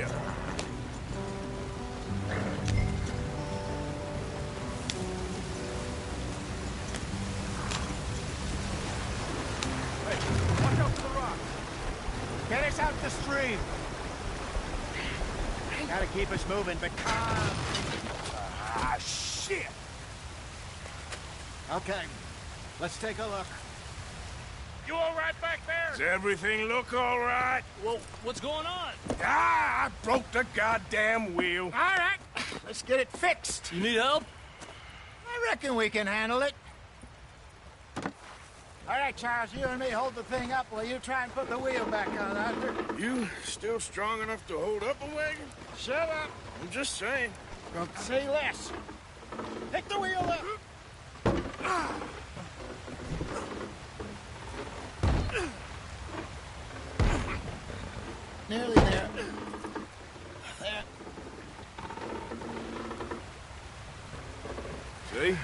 ya. Hey, watch out for the rock. Get us out the stream. Gotta keep us moving, but calm. Ah, shit! Okay, let's take a look. You all right back there? Does everything look all right? Well, what's going on? Ah, I broke the goddamn wheel. All right, let's get it fixed. You need help? I reckon we can handle it. All right, Charles, you and me hold the thing up while you try and put the wheel back on, Arthur. You still strong enough to hold up a wagon? Shut up. I'm just saying. Don't say less. Pick the wheel up. Nearly there. There. See?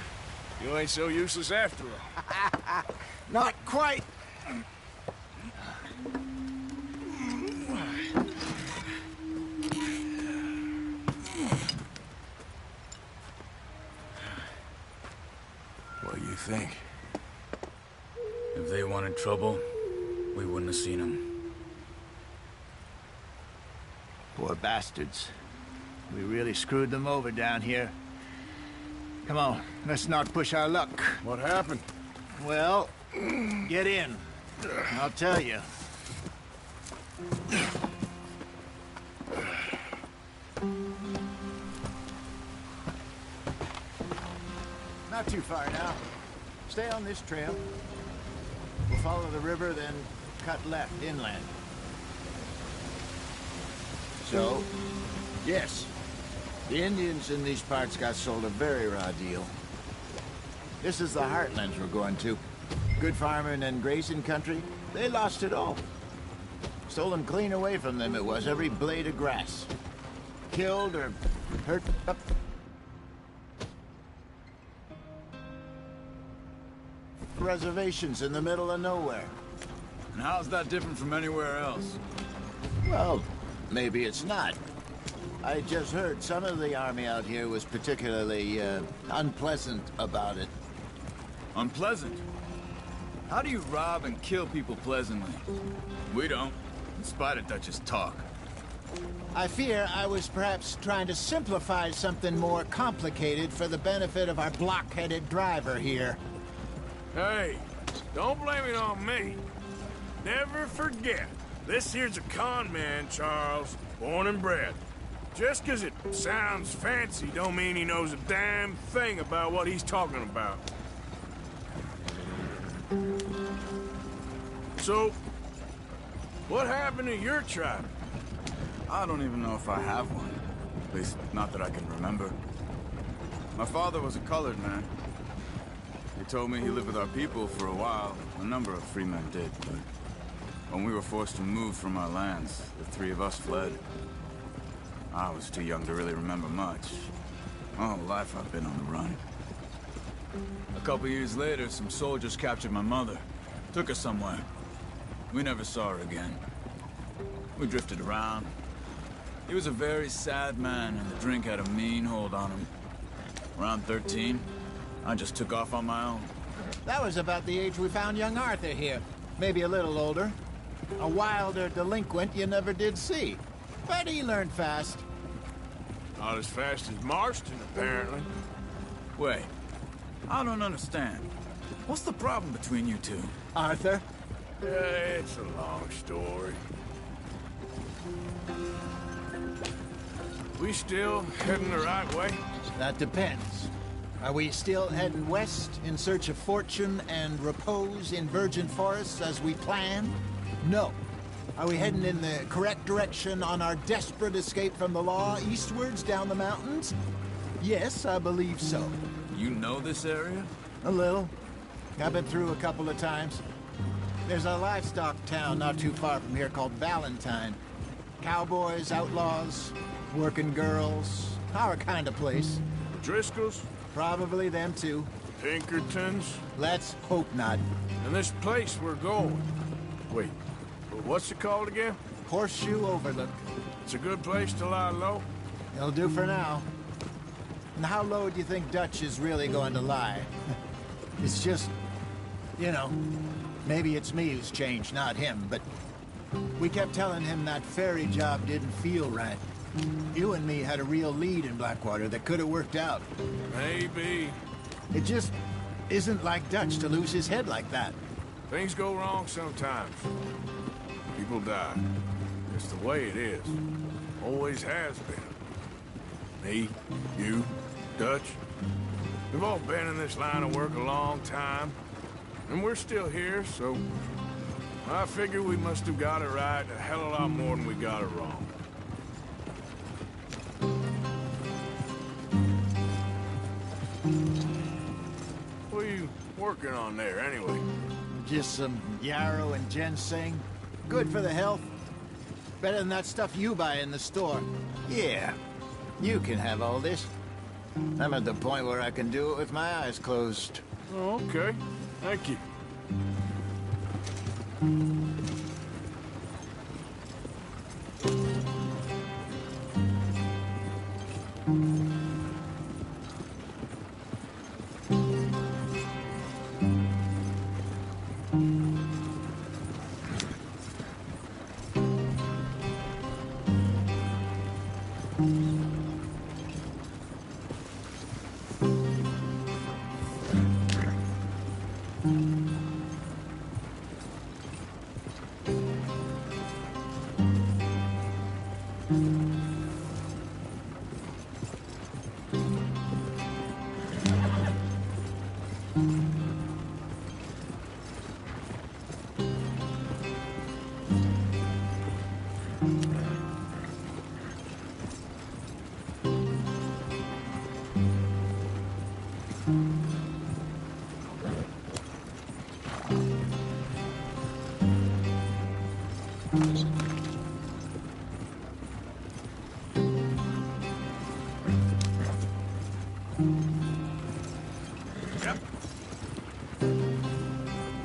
You ain't so useless after all. Not quite. What do you think? If they wanted trouble, we wouldn't have seen them. Poor bastards. We really screwed them over down here. Come on, let's not push our luck. What happened? Well, get in. I'll tell you. Not too far now. Stay on this trail. We'll follow the river, then cut left inland. So, yes, the Indians in these parts got sold a very raw deal. This is the heartlands we're going to. Good farming and grazing country, they lost it all. Stolen clean away from them it was, every blade of grass. Killed or hurt up. Reservations in the middle of nowhere. And how's that different from anywhere else? Well, maybe it's not. I just heard some of the army out here was particularly, unpleasant about it. Unpleasant? How do you rob and kill people pleasantly? We don't, in spite of Dutch's talk. I fear I was perhaps trying to simplify something more complicated for the benefit of our block-headed driver here. Hey, don't blame it on me. Never forget, this here's a con man, Charles, born and bred. Just 'cause it sounds fancy don't mean he knows a damn thing about what he's talking about. So, what happened to your tribe? I don't even know if I have one. At least, not that I can remember. My father was a colored man. He told me he lived with our people for a while. A number of free men did, but when we were forced to move from our lands, the three of us fled. I was too young to really remember much. My whole life I've been on the run. A couple years later, some soldiers captured my mother. Took her somewhere. We never saw her again. We drifted around. He was a very sad man, and the drink had a mean hold on him. Around 13, I just took off on my own. That was about the age we found young Arthur here. Maybe a little older. A wilder delinquent you never did see. But he learned fast. Not as fast as Marston, apparently. Wait, I don't understand. What's the problem between you two? Arthur? It's a long story. We still heading the right way? That depends. Are we still heading west in search of fortune and repose in virgin forests as we planned? No. Are we heading in the correct direction on our desperate escape from the law eastwards down the mountains? Yes, I believe so. You know this area? A little. I've been through a couple of times. There's a livestock town not too far from here called Valentine. Cowboys, outlaws, working girls, our kind of place. Driscoll's? Probably them too. Pinkertons? Let's hope not. And this place we're going. Wait, what's it called again? Horseshoe Overlook. It's a good place to lie low. It'll do for now. And how low do you think Dutch is really going to lie? It's just, you know, maybe it's me who's changed, not him, but we kept telling him that ferry job didn't feel right. You and me had a real lead in Blackwater that could have worked out. Maybe. It just isn't like Dutch to lose his head like that. Things go wrong sometimes. People die. It's the way it is. Always has been. Me, you, Dutch. We've all been in this line of work a long time. And we're still here, so I figure we must have got it right a hell of a lot more than we got it wrong. What are you working on there, anyway? Just some yarrow and ginseng. Good for the health. Better than that stuff you buy in the store. Yeah, you can have all this. I'm at the point where I can do it with my eyes closed. Oh, okay. Thank you.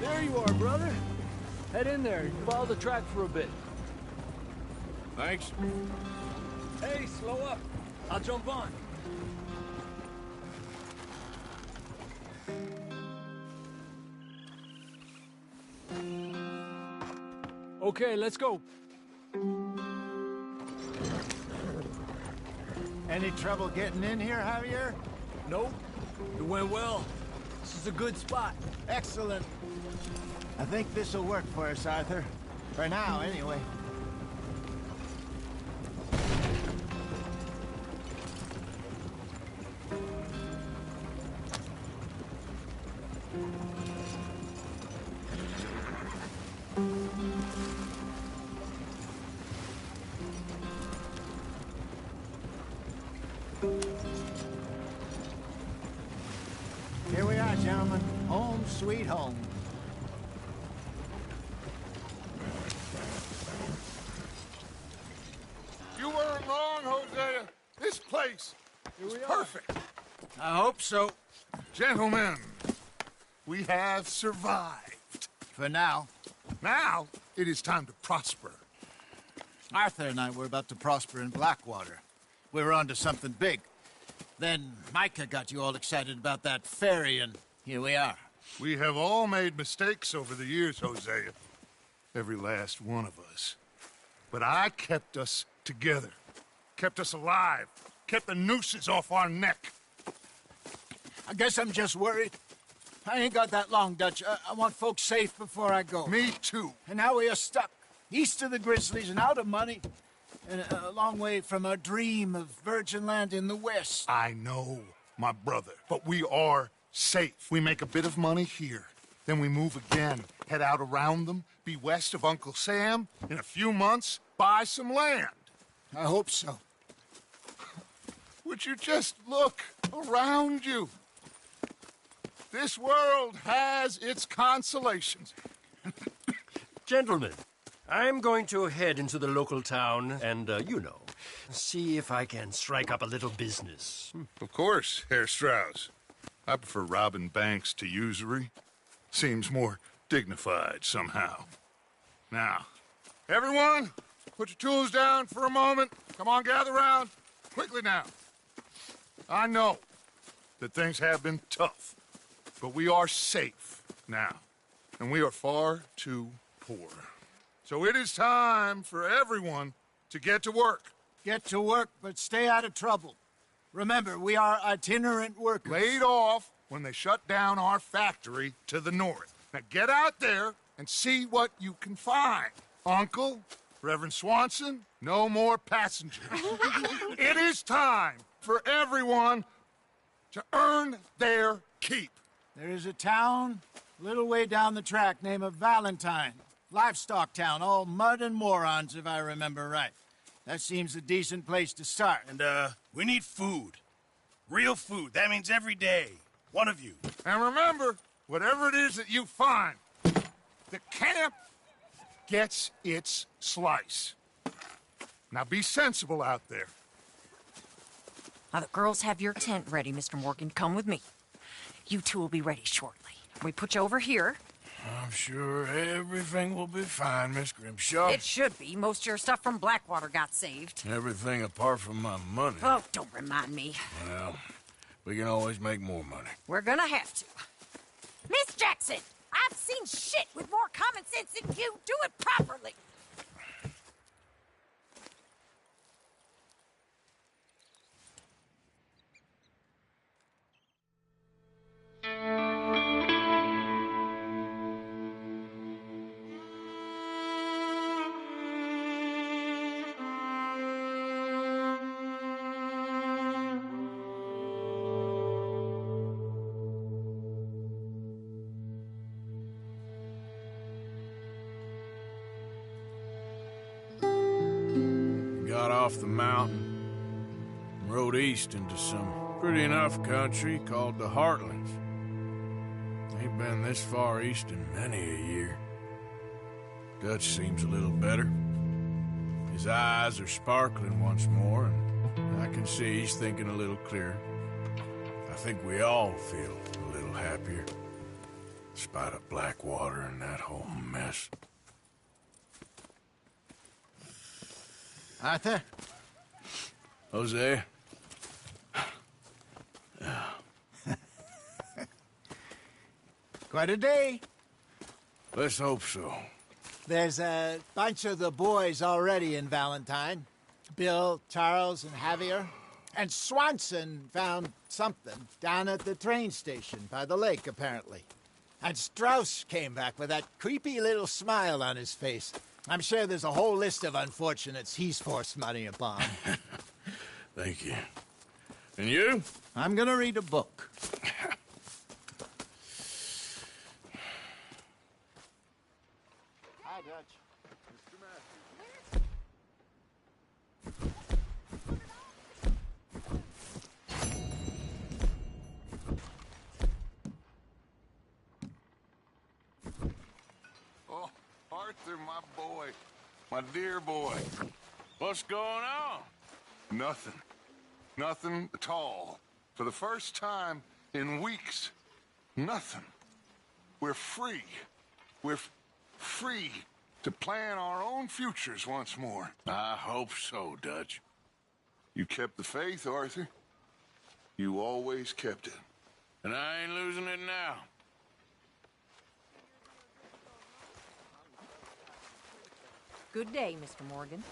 There you are, brother. Head in there. Follow the track for a bit. Thanks. Hey, slow up. I'll jump on. Okay, let's go. Any trouble getting in here, Javier? Nope. It went well. This is a good spot. Excellent. I think this'll work for us, Arthur. For now, anyway. Here we are, gentlemen. Home sweet home. You weren't wrong, Hosea. This place is perfect. I hope so. Gentlemen, we have survived. For now. Now, it is time to prosper. Arthur and I were about to prosper in Blackwater. We were onto something big. Then Micah got you all excited about that ferry, and here we are. We have all made mistakes over the years, Hosea. Every last one of us. But I kept us together. Kept us alive. Kept the nooses off our neck. I guess I'm just worried. I ain't got that long, Dutch. I want folks safe before I go. Me too. And now we are stuck, east of the Grizzlies and out of money, and a long way from our dream of virgin land in the west. I know, my brother, but we are safe. We make a bit of money here. Then we move again, head out around them, be west of Uncle Sam. In a few months, buy some land. I hope so. Would you just look around you? This world has its consolations. Gentlemen, I'm going to head into the local town and, see if I can strike up a little business. Of course, Herr Strauss. I prefer robbing banks to usury. Seems more dignified somehow. Now, everyone, put your tools down for a moment. Come on, gather round. Quickly now. I know that things have been tough, but we are safe now, and we are far too poor. So it is time for everyone to get to work. Get to work, but stay out of trouble. Remember, we are itinerant workers. Laid off when they shut down our factory to the north. Now get out there and see what you can find. Uncle, Reverend Swanson, no more passengers. It is time for everyone to earn their keep. There is a town a little way down the track named Valentine. Livestock town, all mud and morons, if I remember right. That seems a decent place to start. And, we need food. Real food. That means every day. One of you. And remember, whatever it is that you find, the camp gets its slice. Now be sensible out there. Now, the girls have your tent ready, Mr. Morgan. Come with me. You two will be ready shortly. We put you over here. I'm sure everything will be fine, Miss Grimshaw. It should be. Most of your stuff from Blackwater got saved. Everything apart from my money. Oh, don't remind me. Well, we can always make more money. We're gonna have to. Miss Jackson, I've seen shit with more common sense than you. Do it properly. Got off the mountain and rode east into some pretty enough country called the Heartlands. Ain't been this far east in many a year. Dutch seems a little better. His eyes are sparkling once more, and I can see he's thinking a little clearer. I think we all feel a little happier, in spite of Blackwater and that whole mess. Arthur? Hosea? Quite a day. Let's hope so. There's a bunch of the boys already in Valentine. Bill, Charles, and Javier. And Swanson found something down at the train station by the lake, apparently. And Strauss came back with that creepy little smile on his face. I'm sure there's a whole list of unfortunates he's forced money upon. Thank you. And you? I'm gonna read a book. Hi, Dutch. Mr. Matthews. Oh, Arthur, my boy. My dear boy. What's going on? Nothing. Nothing at all. For the first time in weeks, nothing. We're free. We're free to plan our own futures once more. I hope so, Dutch. You kept the faith, Arthur. You always kept it. And I ain't losing it now. Good day, Mr. Morgan.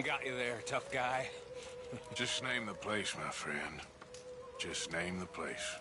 Got you there, tough guy. Just name the place, my friend. Just name the place.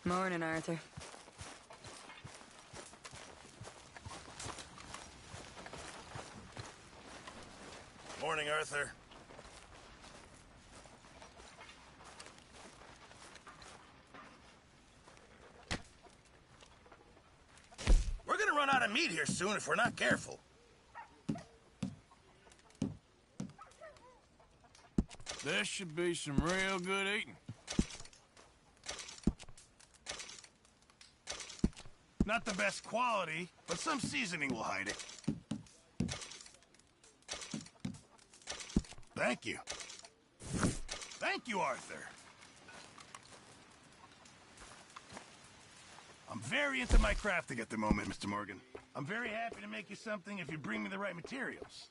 Morning, Arthur. Morning, Arthur. We're gonna run out of meat here soon if we're not careful. This should be some real good eating. Not the best quality, but some seasoning will hide it. Thank you. Thank you, Arthur. I'm very into my crafting at the moment, Mr. Morgan. I'm very happy to make you something if you bring me the right materials.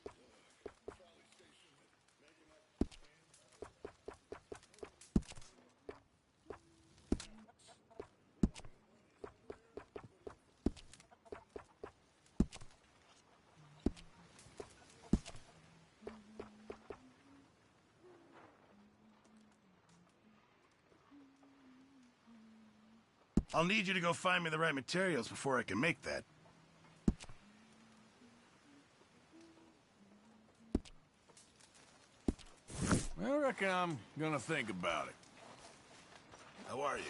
I'll need you to go find me the right materials before I can make that. I reckon I'm gonna think about it. How are you?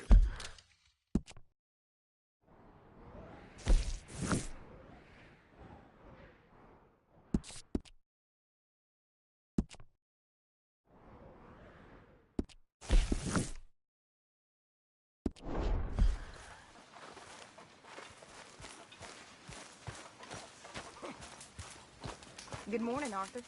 Good morning, Arthur.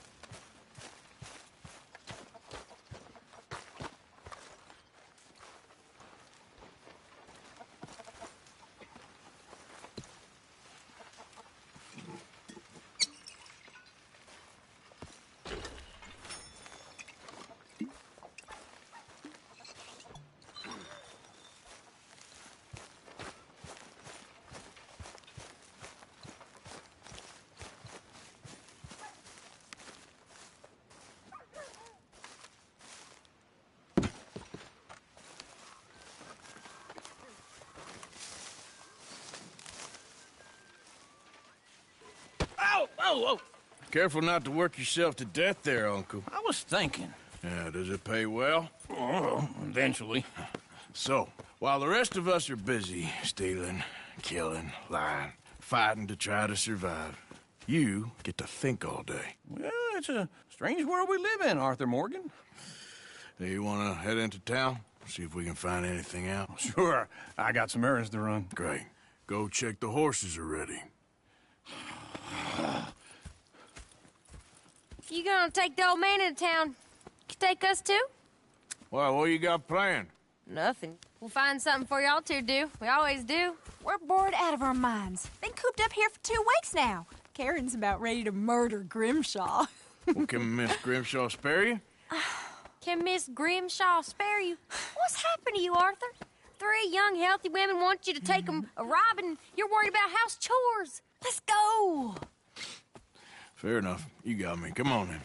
Oh! Careful not to work yourself to death there, Uncle. I was thinking. Yeah, does it pay well? Oh, eventually. So, while the rest of us are busy stealing, killing, lying, fighting to try to survive, you get to think all day. Well, it's a strange world we live in, Arthur Morgan. Do you want to head into town? See if we can find anything out? Sure. I got some errands to run. Great. Go check the horses are ready. You gonna take the old man into town? You take us too? Well, what you got planned? Nothing. We'll find something for y'all to do. We always do. We're bored out of our minds. Been cooped up here for 2 weeks now. Karen's about ready to murder Grimshaw. Well, can Miss Grimshaw spare you? Can Miss Grimshaw spare you? What's happened to you, Arthur? 3 young, healthy women want you to take them a robbing. You're worried about house chores. Let's go. Fair enough. You got me. Come on then.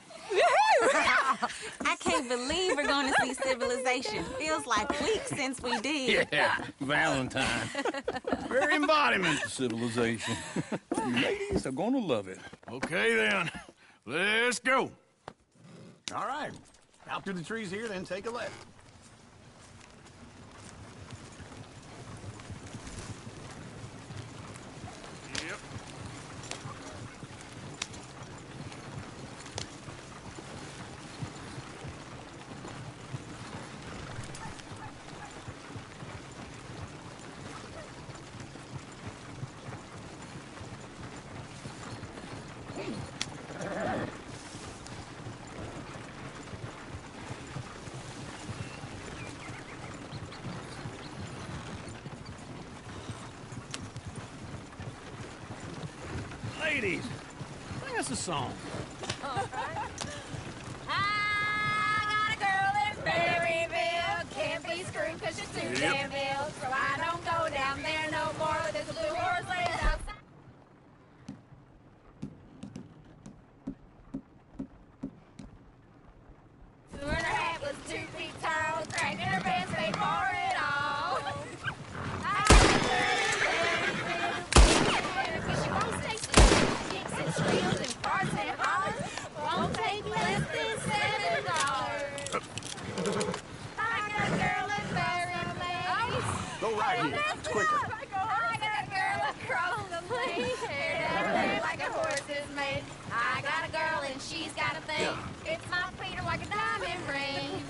I can't believe we're going to see Civilization. Feels like weeks since we did. Yeah, Valentine. Very embodiment of civilization. You ladies are gonna love it. Okay then. Let's go. All right. Out through the trees here, then take a left. Yep. Ladies, sing us a song. I got a girl in Berryville. Can't be screwed 'cause she's too damn ill. So I don't go down there no more. There's a blue horse laying outside. Her hat was 2 feet tall, cracking her pants, paid for it all. I got a girl in Berryville. 'Cause she won't stay still. Kicks and squeals and farts and hollers. Won't take less than $7. I got a girl in Berryville. Go right here. It's quicker. I got a girl across the place. Hair down there like a horse is made. I got a girl and she's got a thing. It's my Peter like a diamond ring.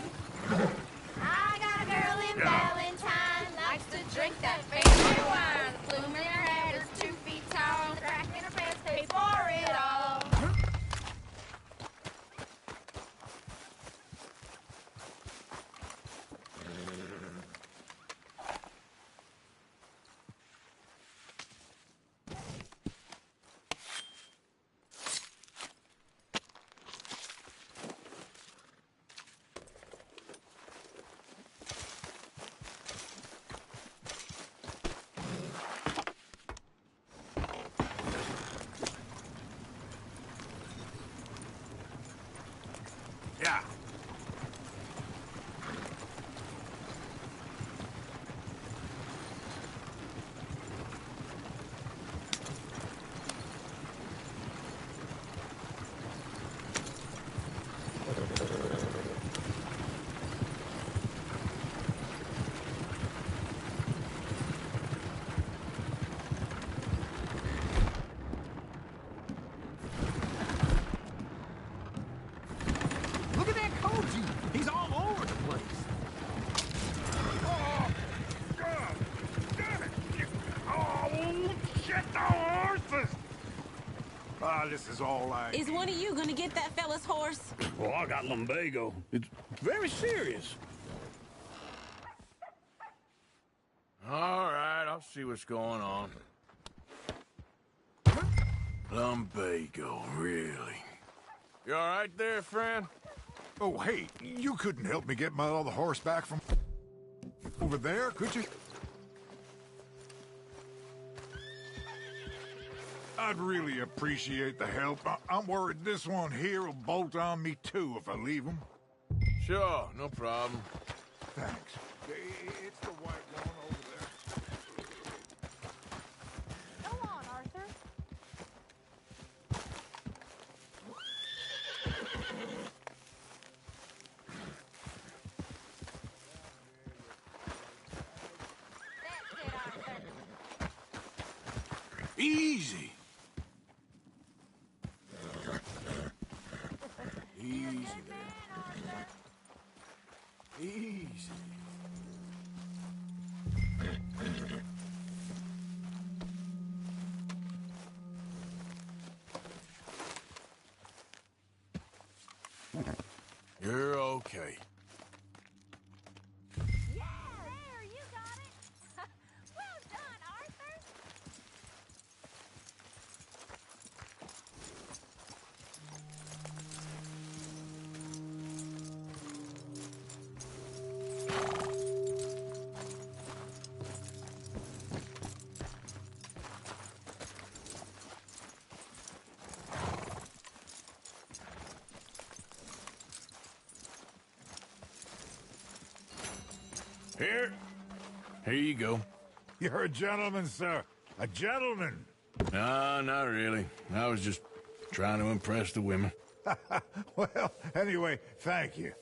I got a girl in Valentine. Likes to drink that fancy wine. The plume in her hat is 2 feet tall. Crack in her pants, pay for it all. while this is all like... Is one of you gonna get that fella's horse? Well, I got lumbago. It's very serious. All right, I'll see what's going on. Lumbago, really? You all right there, friend? Oh, hey, you couldn't help me get my other horse back from over there, could you? I'd really appreciate the help. I'm worried this one here will bolt on me too if I leave him. Sure, no problem. Thanks. It's the white one over there. Go on, Arthur. That's it, Arthur. Easy. Easy there. Easy. You're okay. Yeah, there, you got it. Well done, Arthur. Here you go. You're a gentleman, sir. A gentleman. No, not really. I was just trying to impress the women. Well, anyway, thank you.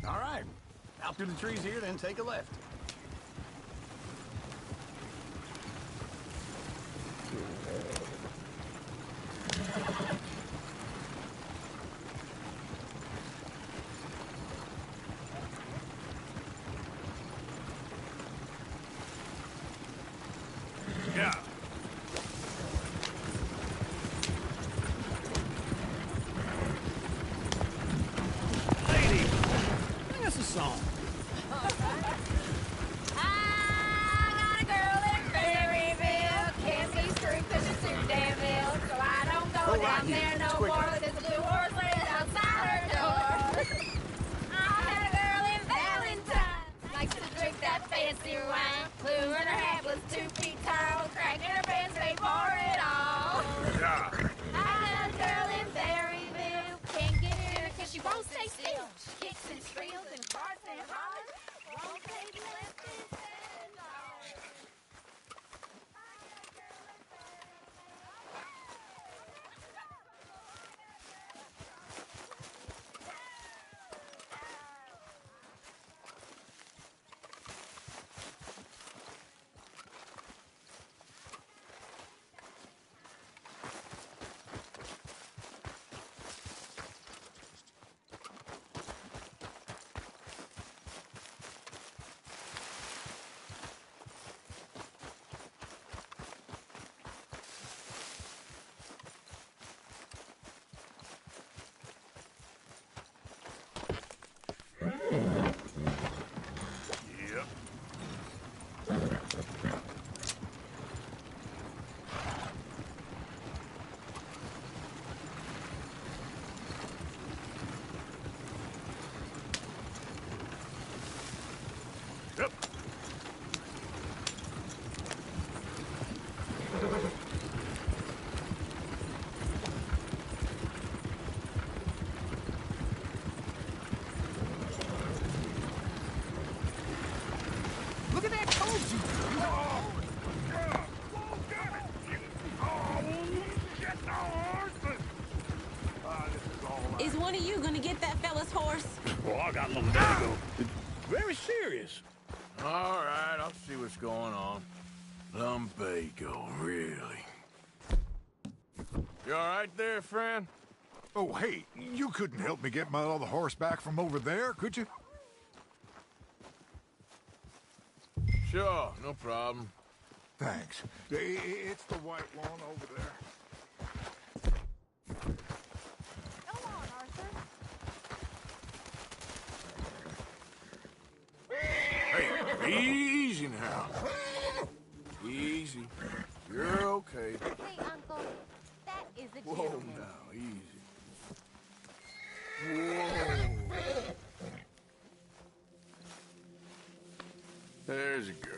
All right. Out through the trees here, then take a left. Yeah. Lady, sing us a song. I got a girl in Berryville. Can't be screwed 'cause she's too damn ill. So I don't go Go right down here. there no It's quicker. more. There's a blue horse laying outside her door. I had a girl in Valentine. Likes to drink that fancy wine. Blue in her hat was 2 feet tall. Cracking her pants, they pour it all. Yeah. I got a girl in Berryville. Can't get her 'cause she won't stay still. She kicks and squeals and barks and hollers. Won't take less than $7. Yep. Yep. I got lumbago. It's very serious. All right, I'll see what's going on. Lumbago, really? You all right there, friend? Oh, hey, you couldn't help me get my other horse back from over there, could you? Sure, no problem. Thanks. It's the white one over there. Go on, Arthur. Hey, easy now. Easy. You're okay. Hey, Uncle, that is a Whoa, gentleman. now, easy. Whoa. There's a girl.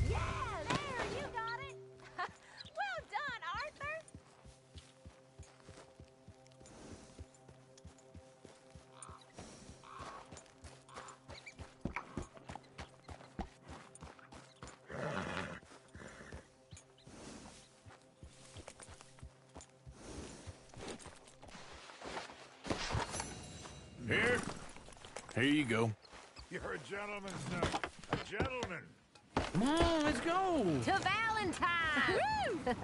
Yeah, there, you got it. Well done, Arthur. Here you go. You're a gentleman's note. A gentleman. Come on, let's go. To Valentine.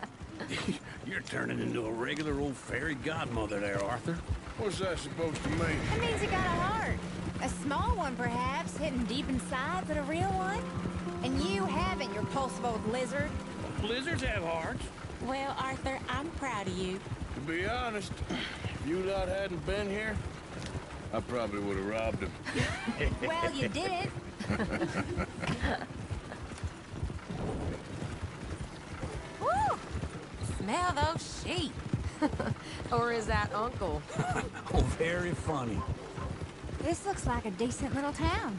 You're turning into a regular old fairy godmother there, Arthur. What's that supposed to mean? That means you got a heart. A small one, perhaps, hidden deep inside, but a real one. And you haven't, you repulsive old lizard. Lizards have hearts. Well, Arthur, I'm proud of you. To be honest, if you lot hadn't been here, I probably would have robbed him. Well, you did. Woo! Smell those sheep. Or is that Uncle? Oh, very funny. This looks like a decent little town.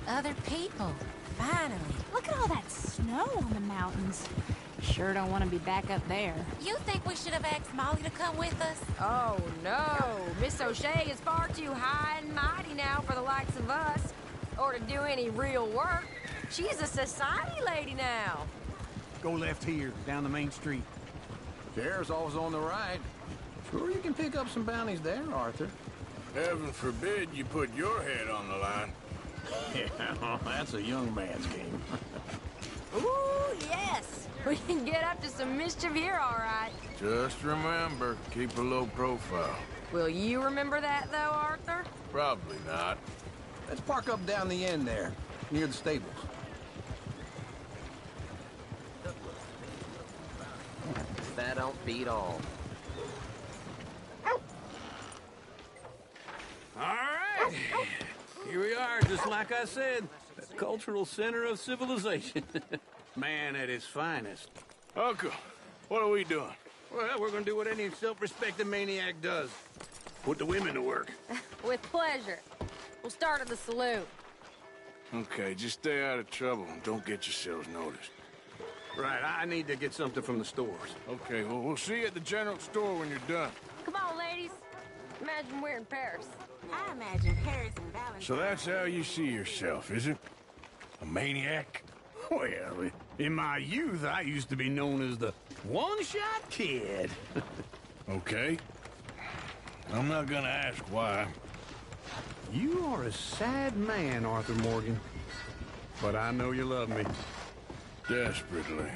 Other people. Finally. Look at all that snow on the mountains. Sure don't want to be back up there. You think we should have asked Molly to come with us? Oh, no. Miss O'Shea is far too high and mighty now for the likes of us, or to do any real work. She's a society lady now. Go left here, down the main street. Chair's always on the right. Sure you can pick up some bounties there, Arthur. Heaven forbid you put your head on the line. Yeah, that's a young man's game. Ooh, yes. We can get up to some mischief here, all right. Just remember, keep a low profile. Will you remember that, though, Arthur? Probably not. Let's park up down the end there, near the stables. That don't beat all. All right. Here we are, just like I said. The cultural center of civilization. Man at his finest. Uncle, what are we doing? Well, we're gonna do what any self-respecting maniac does. Put the women to work. With pleasure. We'll start at the saloon. Okay, just stay out of trouble and don't get yourselves noticed. Right, I need to get something from the stores. Okay, well, we'll see you at the general store when you're done. Come on, ladies. Imagine we're in Paris. I imagine Paris and Valentine. So that's how you see yourself, is it? A maniac? Well, in my youth, I used to be known as the one-shot kid. Okay. I'm not gonna ask why. You are a sad man, Arthur Morgan. But I know you love me. Desperately.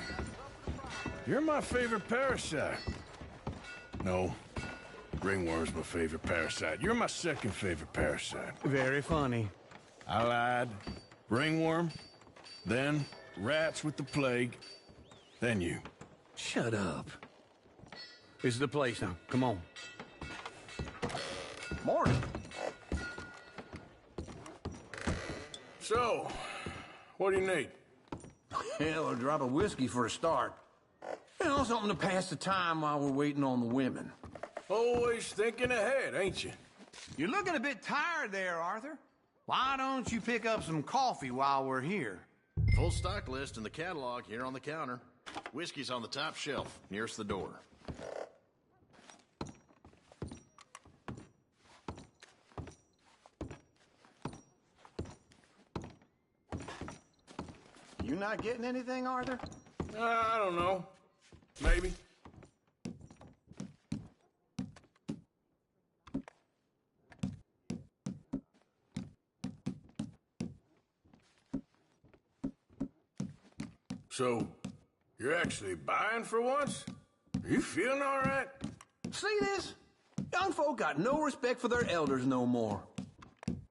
You're my favorite parasite. No. Ringworm's my favorite parasite. You're my second favorite parasite. Very funny. I lied. Ringworm. Then rats with the plague. Then you. Shut up. This is the place now. Come on. Morning. So, what do you need? Hell, a drop of whiskey for a start. You know, something to pass the time while we're waiting on the women. Always thinking ahead, ain't you? You're looking a bit tired there, Arthur. Why don't you pick up some coffee while we're here? Full stock list in the catalog here on the counter. Whiskey's on the top shelf, nearest the door. You not getting anything, Arthur? I don't know. Maybe. So, you're actually buying for once? Are you feeling all right? See this? Young folk got no respect for their elders no more.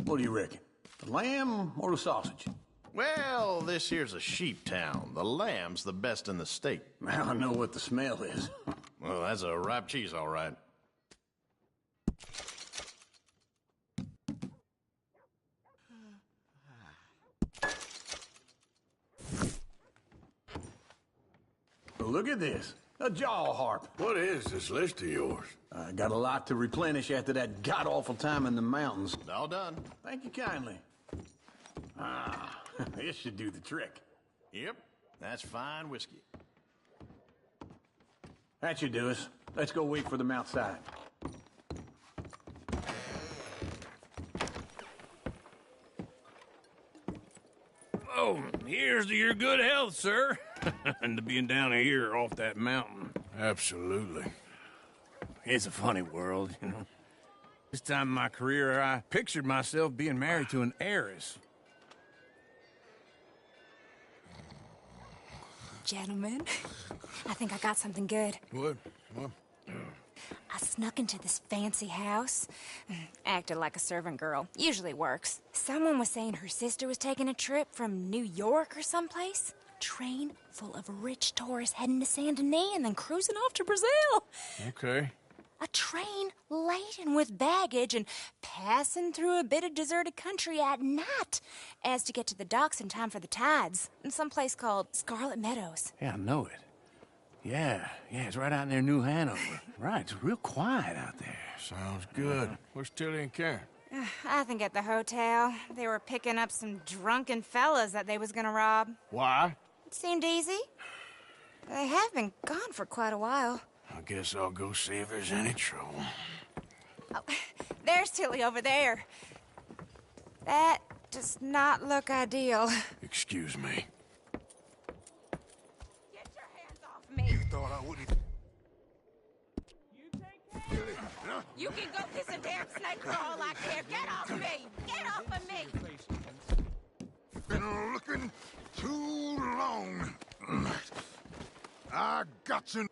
What do you reckon? The lamb or the sausage? Well, this here's a sheep town. The lamb's the best in the state. I know what the smell is. Well, that's a ripe cheese, all right. Well, look at this. A jaw harp. What is this list of yours? I got a lot to replenish after that god-awful time in the mountains. All done. Thank you kindly. Ah, this should do the trick. Yep, that's fine whiskey. That should do us. Let's go wait for them outside. Oh, here's to your good health, sir. And to being down here off that mountain. Absolutely. It's a funny world, you know. This time in my career, I pictured myself being married to an heiress. Gentlemen, I think I got something good. What? I snuck into this fancy house. Acted like a servant girl. Usually works. Someone was saying her sister was taking a trip from New York or someplace. Train full of rich tourists heading to Saint Denis and then cruising off to Brazil. Okay. A train laden with baggage and passing through a bit of deserted country at night as to get to the docks in time for the tides in some place called Scarlet Meadows. Yeah, I know it. Yeah, it's right out near New Hanover. Right, it's real quiet out there. Sounds good. Where's Tilly and Karen? I think at the hotel. They were picking up some drunken fellas that they was gonna rob. Why? It seemed easy. They have been gone for quite a while. I guess I'll go see if there's any trouble. Oh, there's Tilly over there. That does not look ideal. Excuse me. Get your hands off me. You thought I wouldn't... You can go kiss a damn snake for all I care. Get off me! Get off of me! Been looking too long. I got you.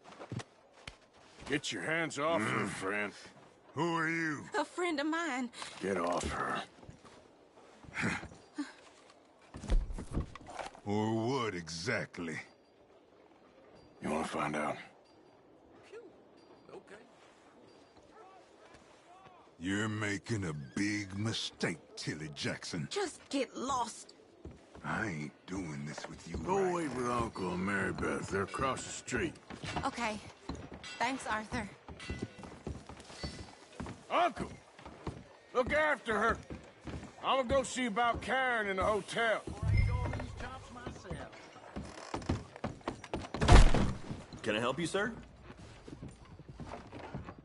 Get your hands off her, friend. Who are you? A friend of mine. Get off her. Or what exactly? You want to find out? You're making a big mistake, Tilly Jackson. Just get lost. I ain't doing this with you. Go wait with Uncle and Mary Beth. They're across the street. Okay. Thanks, Arthur. Uncle! Look after her. I'm gonna go see about Karen in the hotel. Can I help you, sir?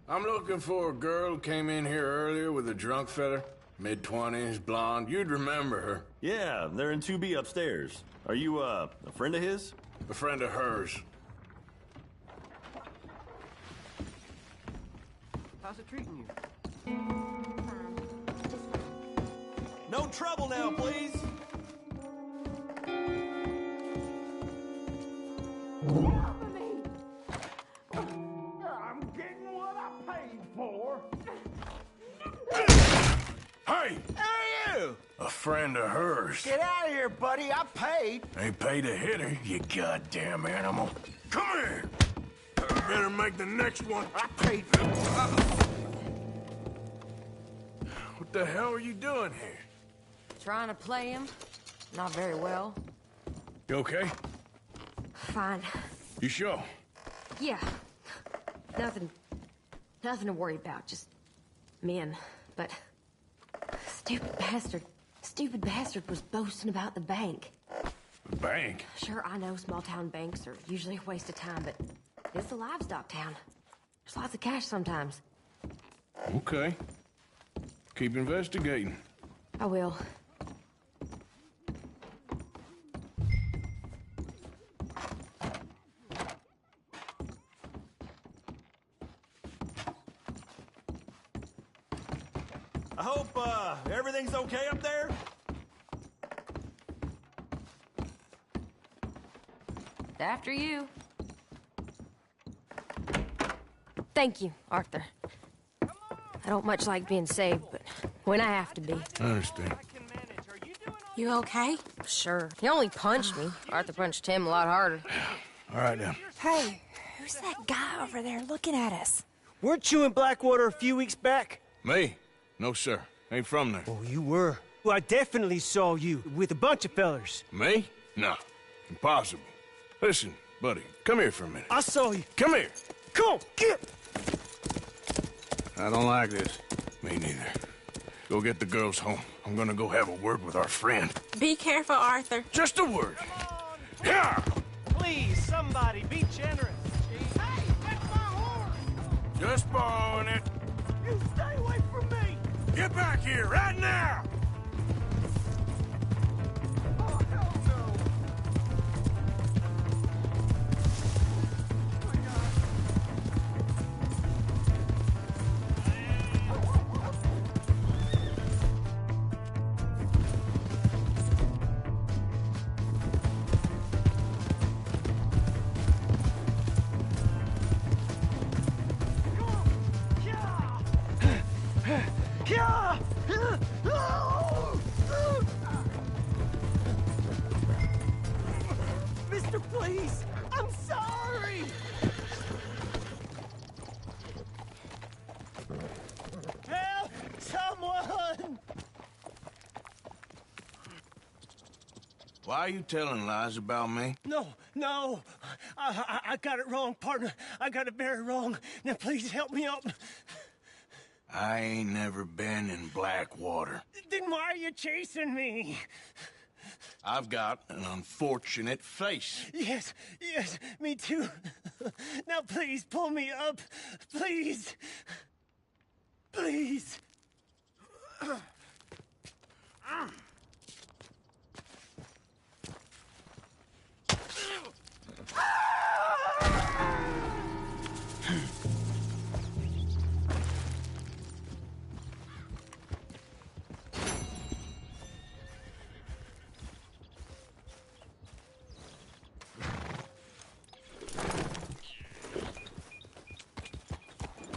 I'm looking for a girl who came in here earlier with a drunk fella. Mid-20s, blonde. You'd remember her. Yeah, they're in 2B upstairs. Are you, a friend of his? A friend of hers. How's it treating you? No trouble now, please! I'm getting what I paid for. Hey! Who are you? A friend of hers. Get out of here, buddy. I paid. Ain't paid to hit her, you goddamn animal. Come here! You better make the next one. I paid for What the hell are you doing here? Trying to play him. Not very well. You okay? Fine. You sure? Yeah. Nothing to worry about. Just men. But stupid bastard was boasting about the bank. The bank? Sure, I know small town banks are usually a waste of time, but it's a livestock town. There's lots of cash sometimes. Okay. Keep investigating. I will. I hope, everything's okay up there? After you. Thank you, Arthur. I don't much like being saved, but when I have to be. I understand. You okay? Sure. He only punched me. Arthur punched him a lot harder. All right, now. Hey, who's that guy over there looking at us? Weren't you in Blackwater a few weeks back? Me? No, sir. Ain't from there. Oh, you were. Well, I definitely saw you with a bunch of fellers. Me? No. Impossible. Listen, buddy, come here for a minute. I saw you. Come here. Come on, get! I don't like this. Me neither. Go get the girls home. I'm gonna go have a word with our friend. Be careful, Arthur. Just a word. Yeah! Please, somebody, be generous. Hey, that's my horse! Just borrowing it. You stay away from me! Get back here, right now! Oh, hell no! Mister, please! I'm sorry! Help! Someone! Why are you telling lies about me? No. I got it wrong, partner. I got it very wrong. Now, please help me up. I ain't never been in Blackwater. Then why are you chasing me? I've got an unfortunate face. Yes, me too. Now, please, pull me up. Please. Please.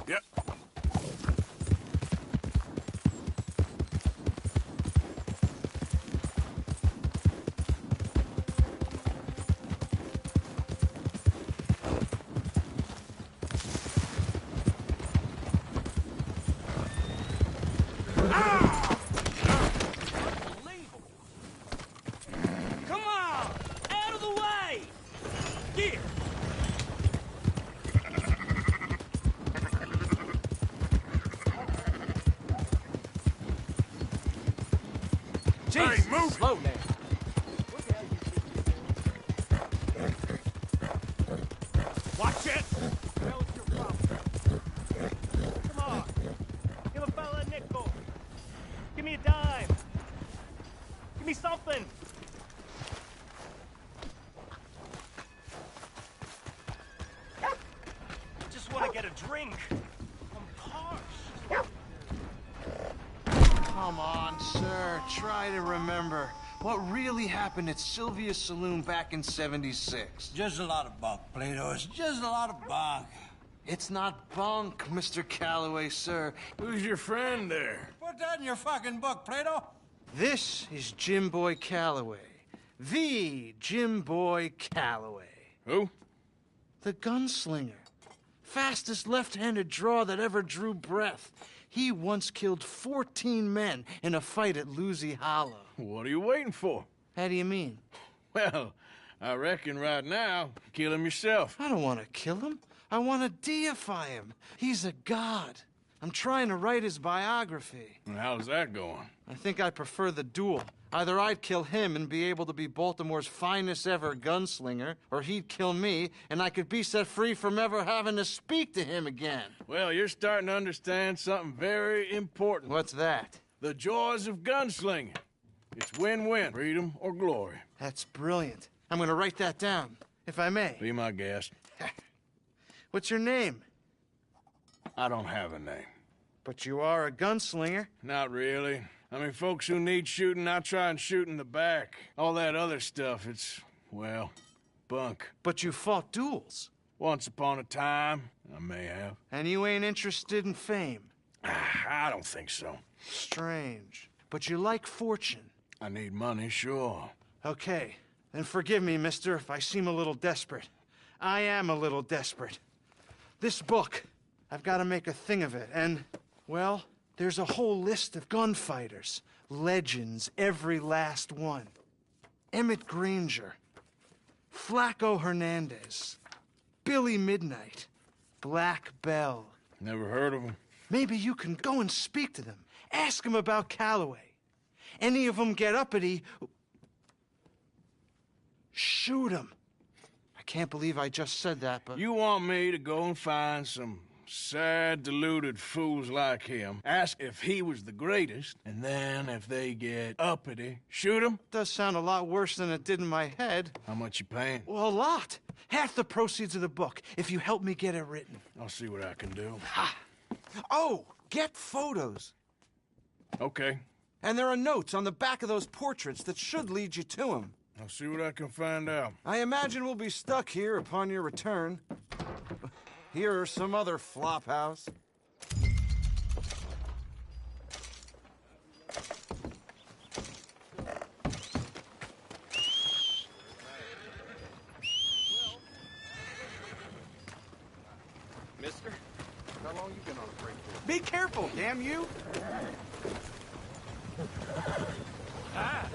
Yep. Come on! Out of the way! Here! Hey, move! Slow now. Watch it! Come on. Give a fella a nickel. Give me a dime. Give me something. Just want to get a drink. I'm parched. Come on, sir. Try to remember. What really happened at Sylvia's Saloon back in '76? Just a lot of bunk, Plato. It's just a lot of bunk. It's not bunk, Mr. Calloway, sir. Who's your friend there? Put that in your fucking book, Plato. This is Jim Boy Calloway. The Jim Boy Calloway. Who? The gunslinger. Fastest left-handed draw that ever drew breath. He once killed 14 men in a fight at Lucy Hollow. What are you waiting for? How do you mean? Well, I reckon right now, kill him yourself. I don't want to kill him. I want to deify him. He's a god. I'm trying to write his biography. And how's that going? I think I prefer the duel. Either I'd kill him and be able to be Baltimore's finest ever gunslinger, or he'd kill me and I could be set free from ever having to speak to him again. Well, you're starting to understand something very important. What's that? The joys of gunslinging. It's win-win, freedom or glory. That's brilliant. I'm gonna write that down, if I may. Be my guest. What's your name? I don't have a name. But you are a gunslinger. Not really. I mean, folks who need shooting, I try and shoot in the back. All that other stuff, it's, well, bunk. But you fought duels. Once upon a time, I may have. And you ain't interested in fame. I don't think so. Strange. But you like fortune. I need money, sure. Okay. Then forgive me, mister, if I seem a little desperate. I am a little desperate. This book, I've got to make a thing of it, and, well, there's a whole list of gunfighters. Legends, every last one. Emmett Granger, Flaco Hernandez, Billy Midnight, Black Bell. Never heard of him. Maybe you can go and speak to them. Ask them about Calloway. Any of them get uppity, shoot them. I can't believe I just said that, but... You want me to go and find some sad, deluded fools like him, ask if he was the greatest, and then if they get uppity, shoot him? Does sound a lot worse than it did in my head. How much you paying? Well, a lot. Half the proceeds of the book, if you help me get it written. I'll see what I can do. Ha! Oh, get photos. Okay. And there are notes on the back of those portraits that should lead you to him. I'll see what I can find out. I imagine we'll be stuck here upon your return. Here or some other flop house. Mister, how long you been on a break for? Be careful, damn you! Ah!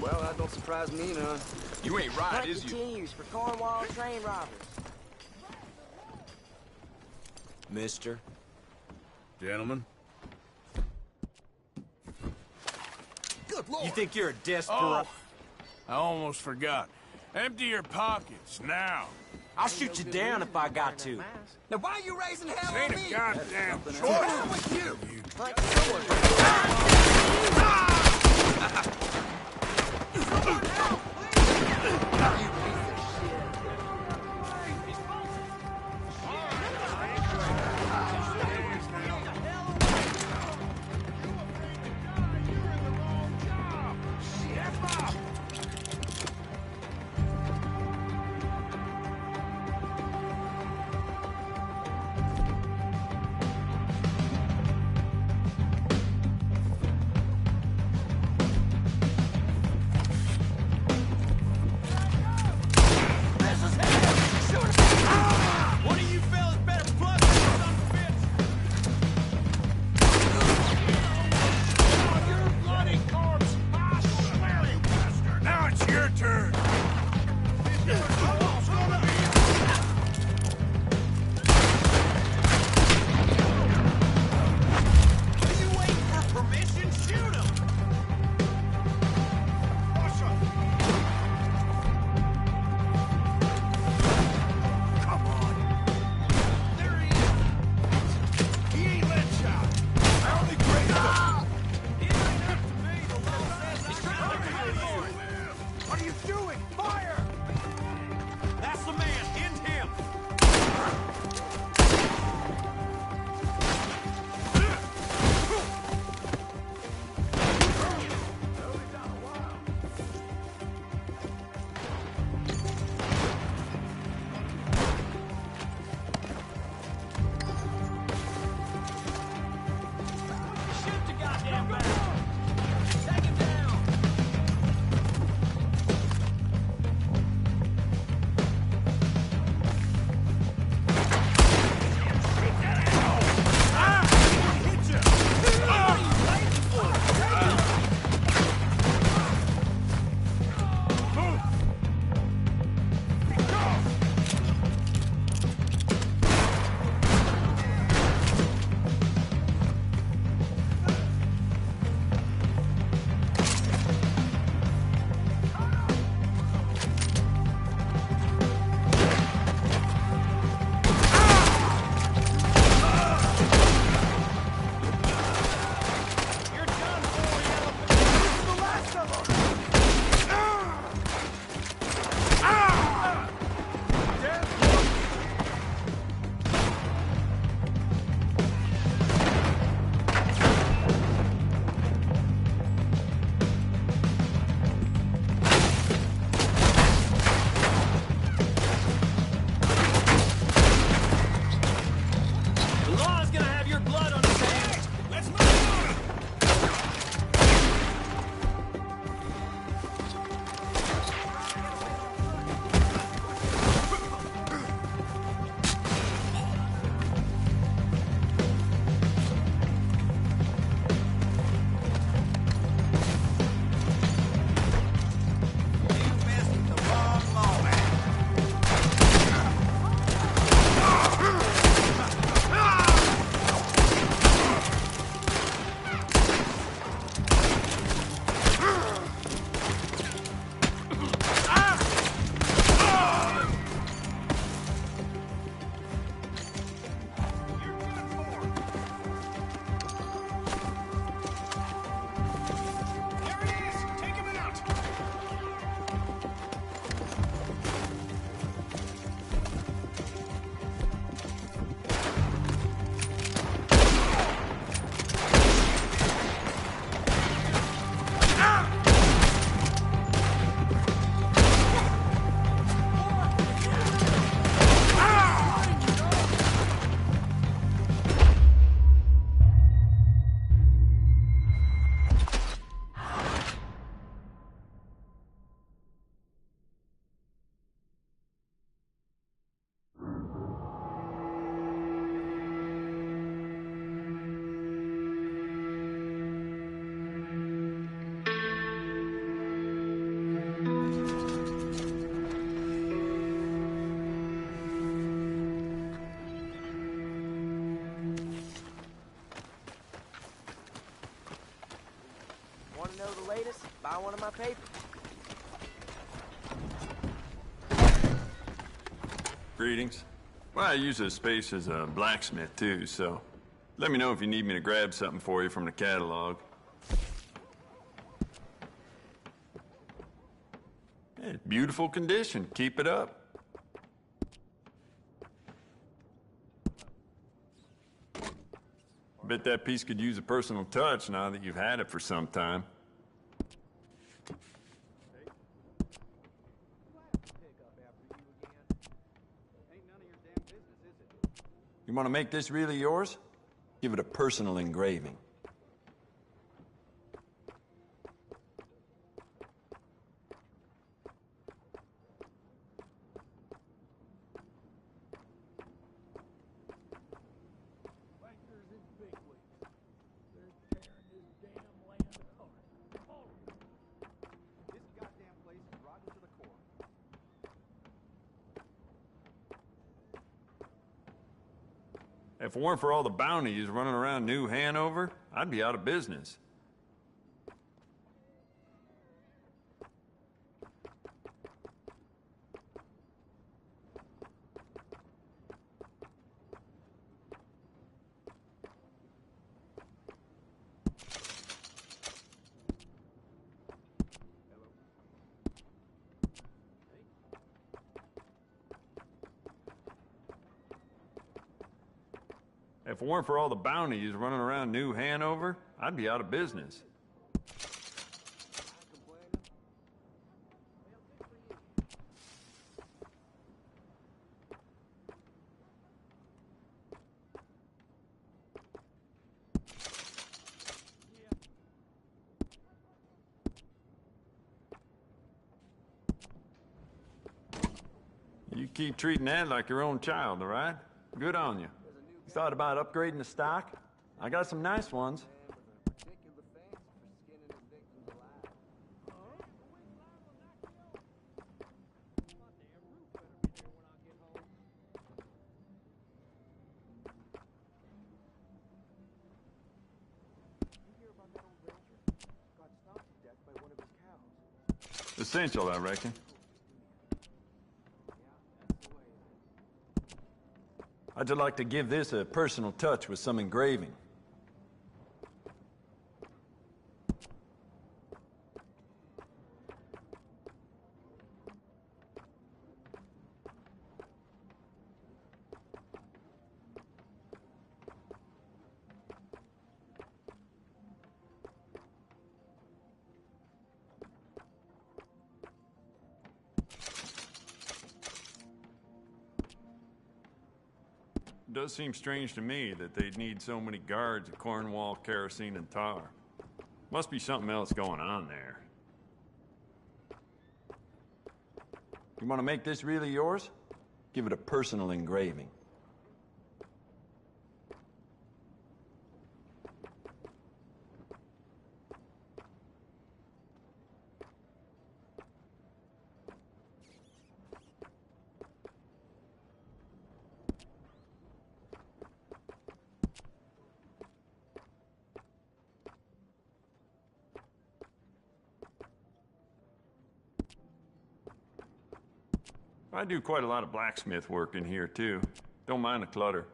Well, that don't surprise me none. You ain't right, Hunt is you? continues for Cornwall train robbers. Mister. Gentlemen. Good Lord. You think you're a desperate... Oh, I almost forgot. Empty your pockets, now. I'll shoot you down if I got to. Now why are you raising hell Ain't on a me? goddamn What's choice. wrong with you? Want to know the latest? Buy one of my papers. Greetings. Well, I use this space as a blacksmith, too, so let me know if you need me to grab something for you from the catalog. Hey, beautiful condition. Keep it up. Bet that piece could use a personal touch now that you've had it for some time. You want to make this really yours? Give it a personal engraving. If it weren't for all the bounties running around New Hanover, I'd be out of business. If it weren't for all the bounties running around New Hanover, I'd be out of business. You keep treating that like your own child, all right? Good on you. You thought about upgrading the stock? I got some nice ones. Essential, I reckon. I'd just like to give this a personal touch with some engraving. It does seem strange to me that they'd need so many guards at Cornwall, kerosene, and tar. Must be something else going on there. You want to make this really yours? Give it a personal engraving. I do quite a lot of blacksmith work in here, too. Don't mind the clutter.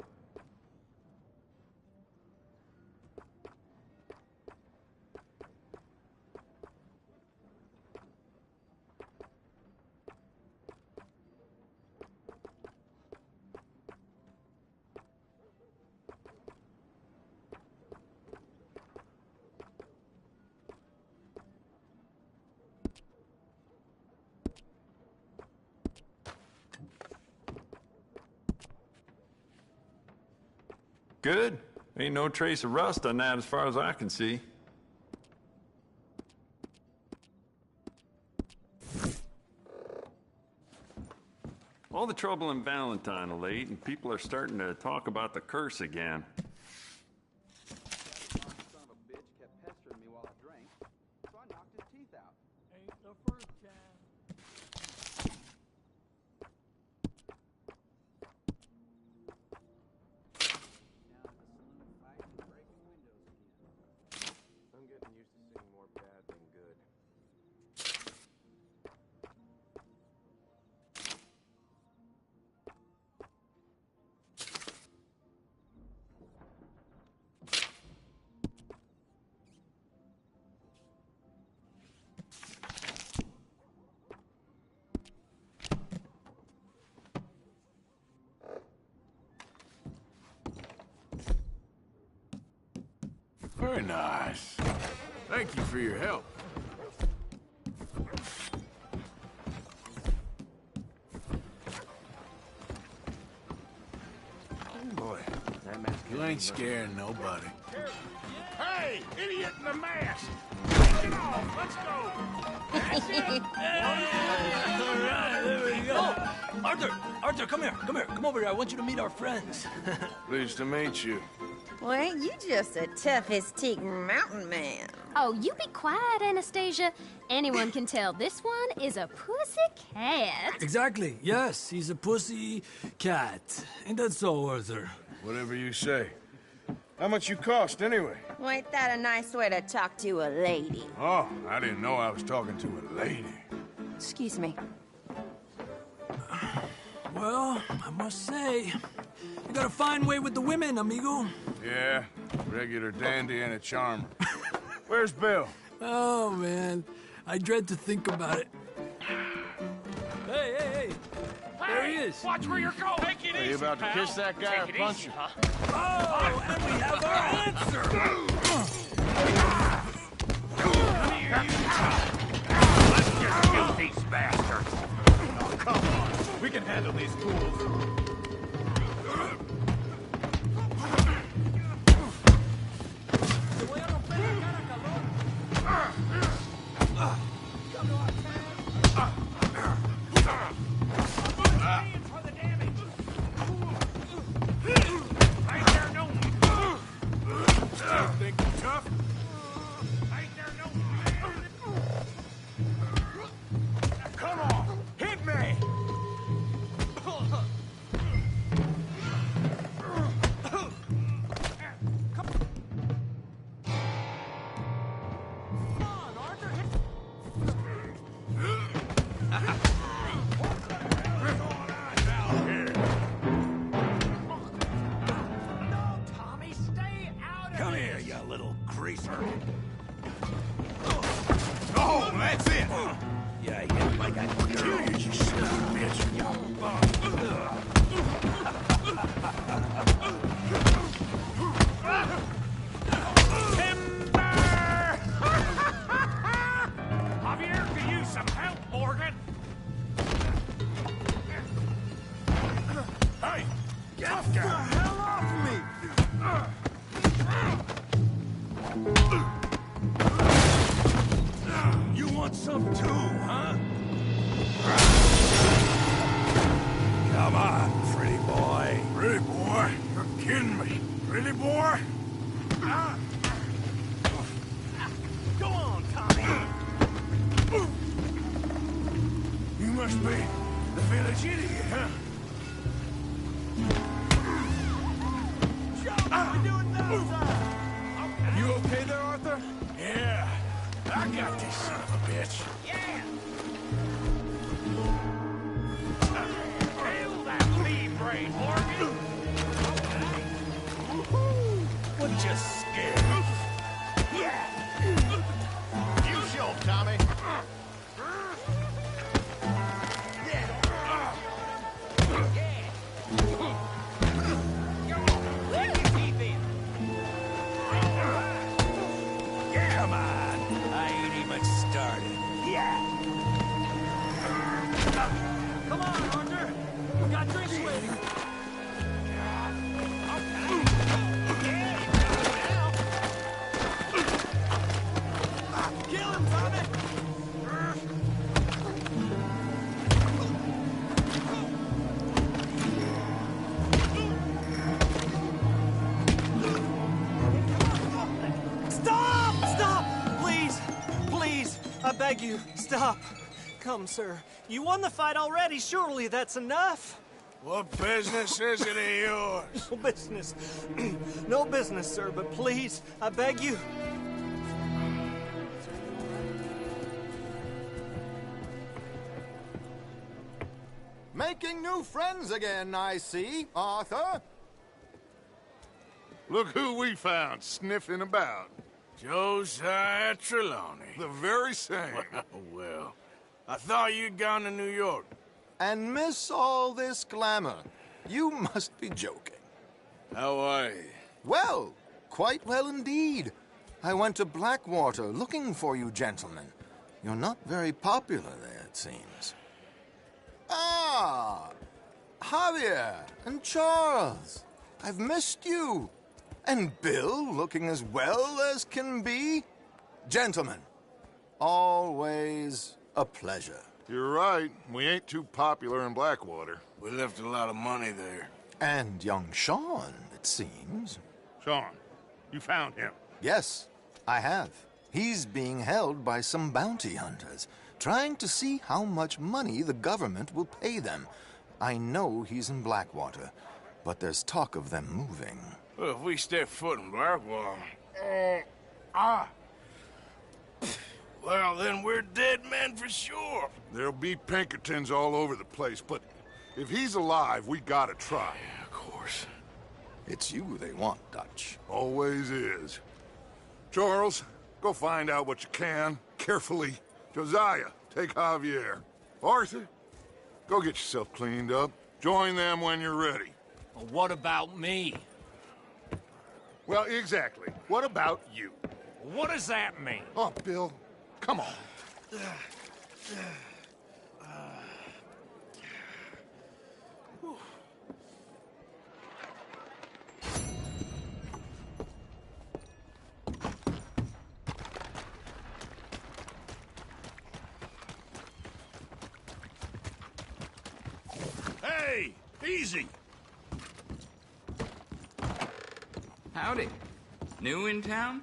Good. Ain't no trace of rust on that as far as I can see. All the trouble in Valentine of late, and people are starting to talk about the curse again. I'm getting used to seeing more bad nice. Thank you for your help. Boy, you ain't scaring nobody. Hey, idiot in the mask! Get off! Let's go! That's it! All right, there we go. Arthur, come here. Come over here. I want you to meet our friends. Pleased to meet you. Well, ain't you just a tough-as-teak mountain man? Oh, you be quiet, Anastasia. Anyone can tell this one is a pussy cat. Exactly. Yes, he's a pussy cat. Ain't that so, Arthur? Whatever you say. How much you cost, anyway? Well, ain't that a nice way to talk to a lady? Oh, I didn't know I was talking to a lady. Excuse me. Well, I must say, you got a fine way with the women, amigo. Yeah, regular dandy and a charmer. Where's Bill? Oh, man. I dread to think about it. Hey! There he is. Watch where you're going! Take it Are you easy, about to pal. kiss that guy or Take it punch easy, him? huh? Oh, and we have our answer. Let's just shoot these bastards! Oh, come on! We can handle these fools. Think you're tough? Come on! Hit me! Come here, you little greaser. Oh, that's it! Yeah, you get like I kill you, you son of a bitch. Javier could use some help, Morgan! Hey! Tough guy! Hell off me! You want some too, huh? Come on, pretty boy. Pretty boy? You're kidding me. Pretty boy? Go on, Tommy! You must be the village idiot, huh? You okay there, Arthur? Yeah. I got this son of a bitch. Yeah! Feel that lead brain, Morgan! What just scared? Yeah! You show him, Tommy! Come on. I ain't even started. Yeah! Come on, Arthur. We got drinks waiting. Kill him, Tommy! Stop! Please, I beg you, stop. Come, sir. You won the fight already. Surely that's enough. What business is it of yours? No business. No business, sir, but please, I beg you. Making new friends again, I see, Arthur. Look who we found sniffing about. Josiah Trelawney. The very same. Well, I thought you'd gone to New York. And miss all this glamour. You must be joking. How are you? Well, quite well indeed. I went to Blackwater looking for you gentlemen. You're not very popular there, it seems. Ah! Javier and Charles. I've missed you. And Bill looking as well as can be. Gentlemen, always a pleasure. You're right. We ain't too popular in Blackwater. We left a lot of money there. And young Sean, it seems. Sean, you found him? Yes, I have. He's being held by some bounty hunters, trying to see how much money the government will pay them. I know he's in Blackwater, but there's talk of them moving. Well, if we step foot in Blackwater... Well, then we're dead men for sure. There'll be Pinkertons all over the place, but if he's alive, we gotta try. Yeah, of course. It's you they want, Dutch. Always is. Charles, go find out what you can, carefully. Josiah, take Javier. Arthur, go get yourself cleaned up. Join them when you're ready. Well, what about me? Well, exactly. What about you? What does that mean? Oh, Bill, come on. Hey, easy. Howdy. New in town?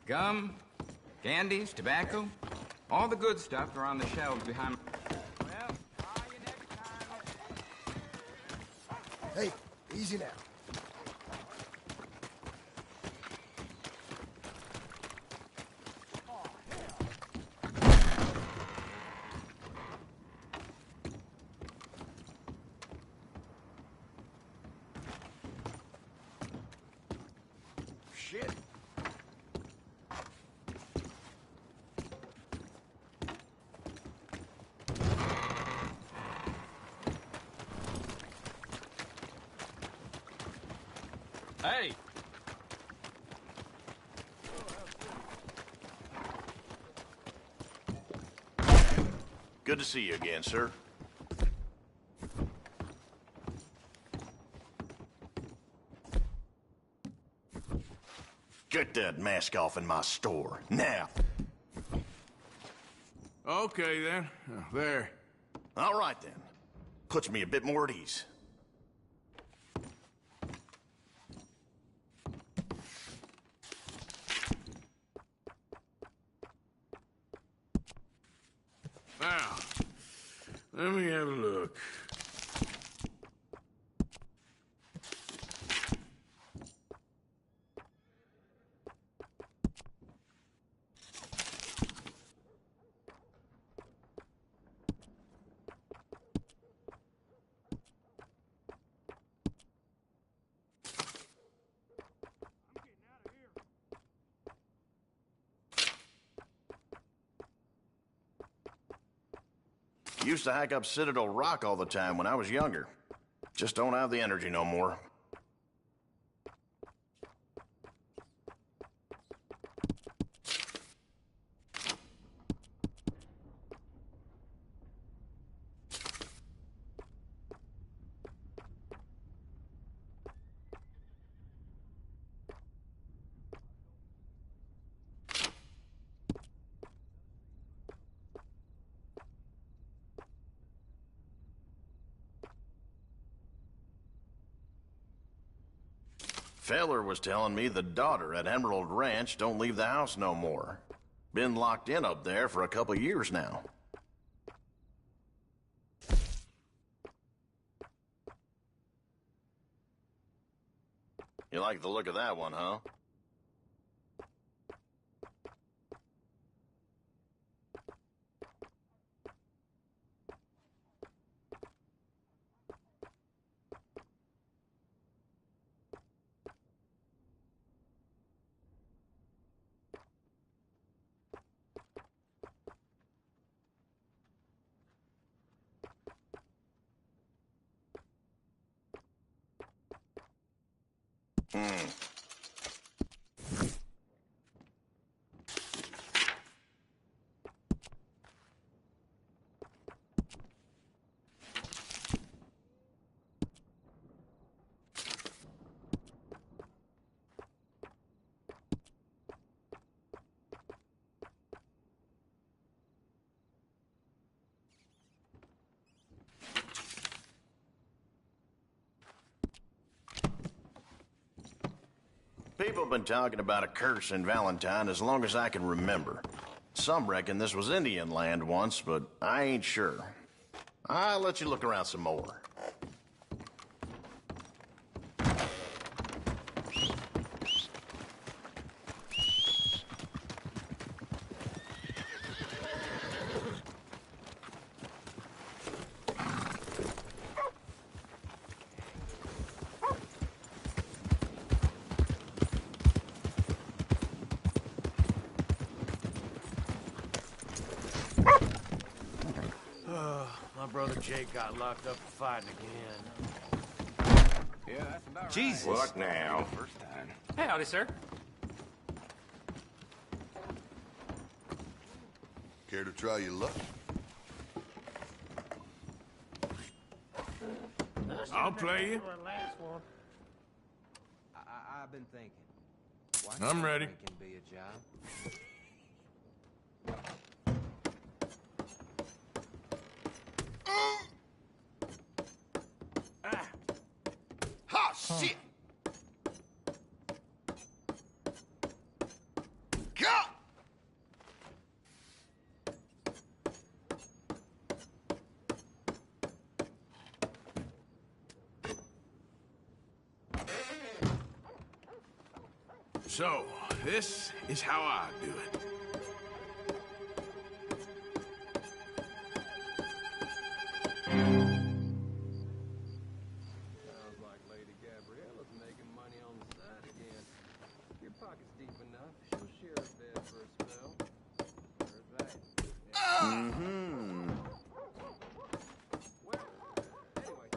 Gum, candies, tobacco? All the good stuff are on the shelves behind... Well, try you next time. Hey, easy now. Shit. Hey! Good to see you again, sir. Get that mask off in my store, now. Okay, then. There. All right, then. Puts me a bit more at ease. Now, let me have a look. Used to hike up Citadel Rock all the time when I was younger. Just don't have the energy no more. Feller was telling me the daughter at Emerald Ranch don't leave the house no more. Been locked in up there for a couple years now. You like the look of that one, huh? People have been talking about a curse in Valentine as long as I can remember. Some reckon this was Indian land once, but I ain't sure. I'll let you look around some more. My brother Jake got locked up for fighting again. Yeah, that's about Jesus. right. What now? First time. Hey, howdy, sir. Care to try your luck? I'll play you. I've been thinking. Why I'm can't ready. drinking be a job? Ha! Shit! Go! So, this is how I do it. Sounds like Lady Gabriella's making money on the side again. Your pocket's deep enough. She'll share a bed for a spell. Where's that? Mm-hmm. Well, anyway.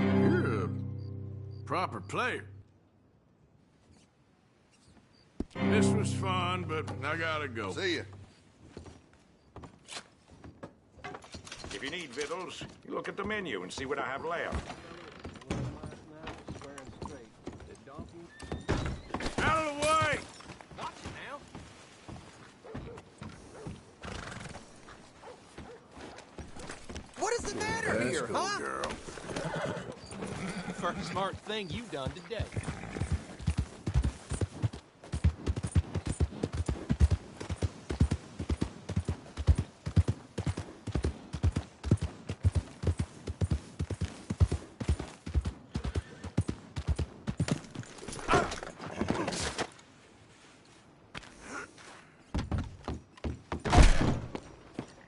You're a proper player. This was fun, but I gotta go. See ya. If you need victuals, you look at the menu and see what I have left. Out of the way! Gotcha now. What is the matter Let's here, go, huh? girl. First smart thing you've done today.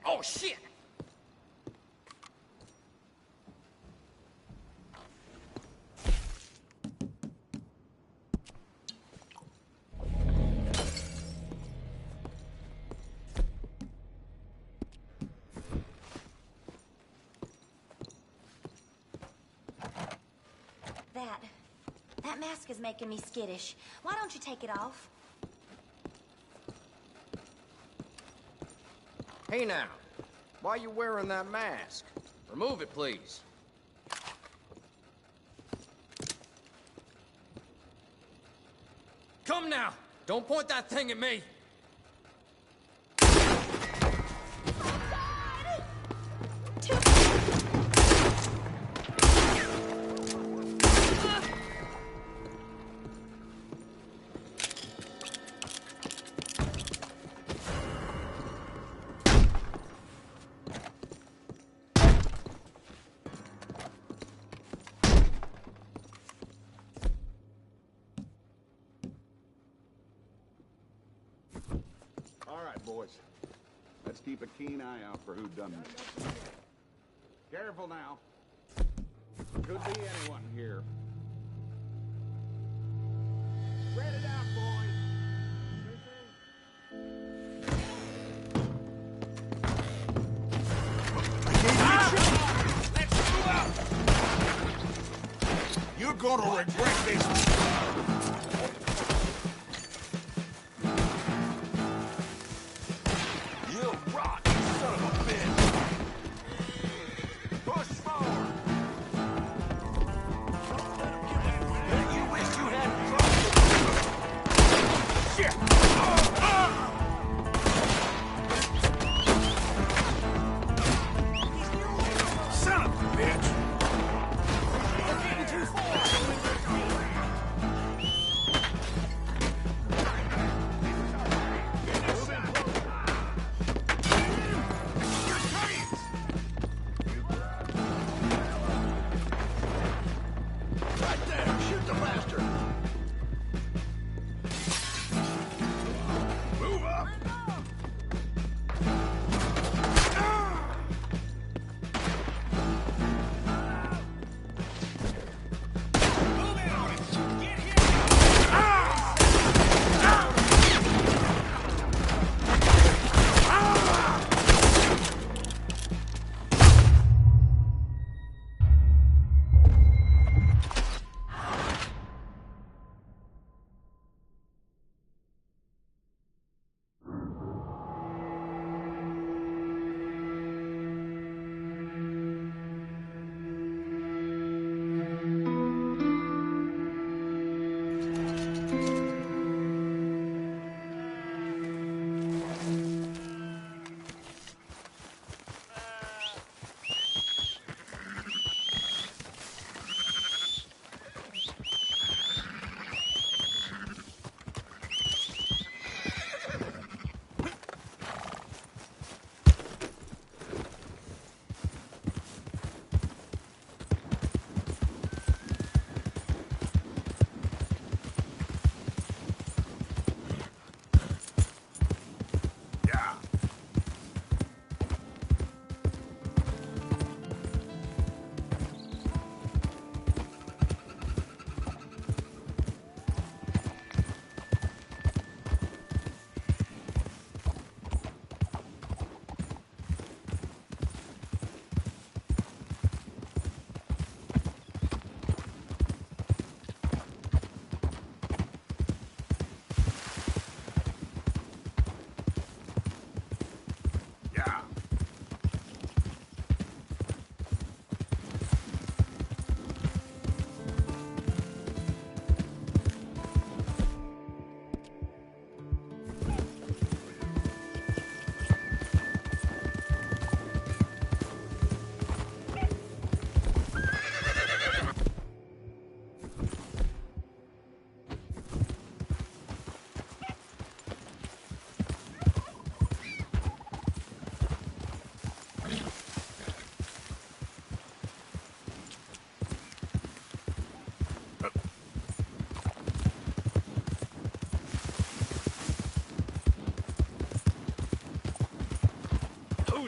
Oh, shit! That mask is making me skittish. Why don't you take it off? Hey now, why you wearing that mask? Remove it, please. Come now! Don't point that thing at me! All right, boys. Let's keep a keen eye out for who done this. Careful now. Could be anyone here. Spread it out, boys. Let's move out! You're gonna regret this. You rot, you son of a bitch! Push forward! You wish you hadn't dropped the... Shit!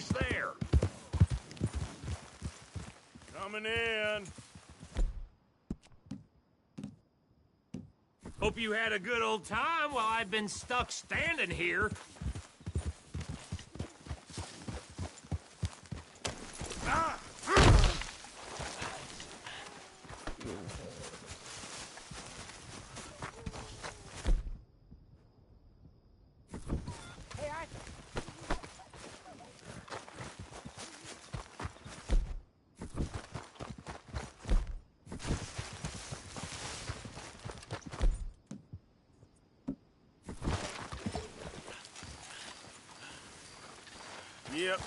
almost there. Coming in. Hope you had a good old time while I've been stuck standing here. Ah! Hey, Arthur. Yep.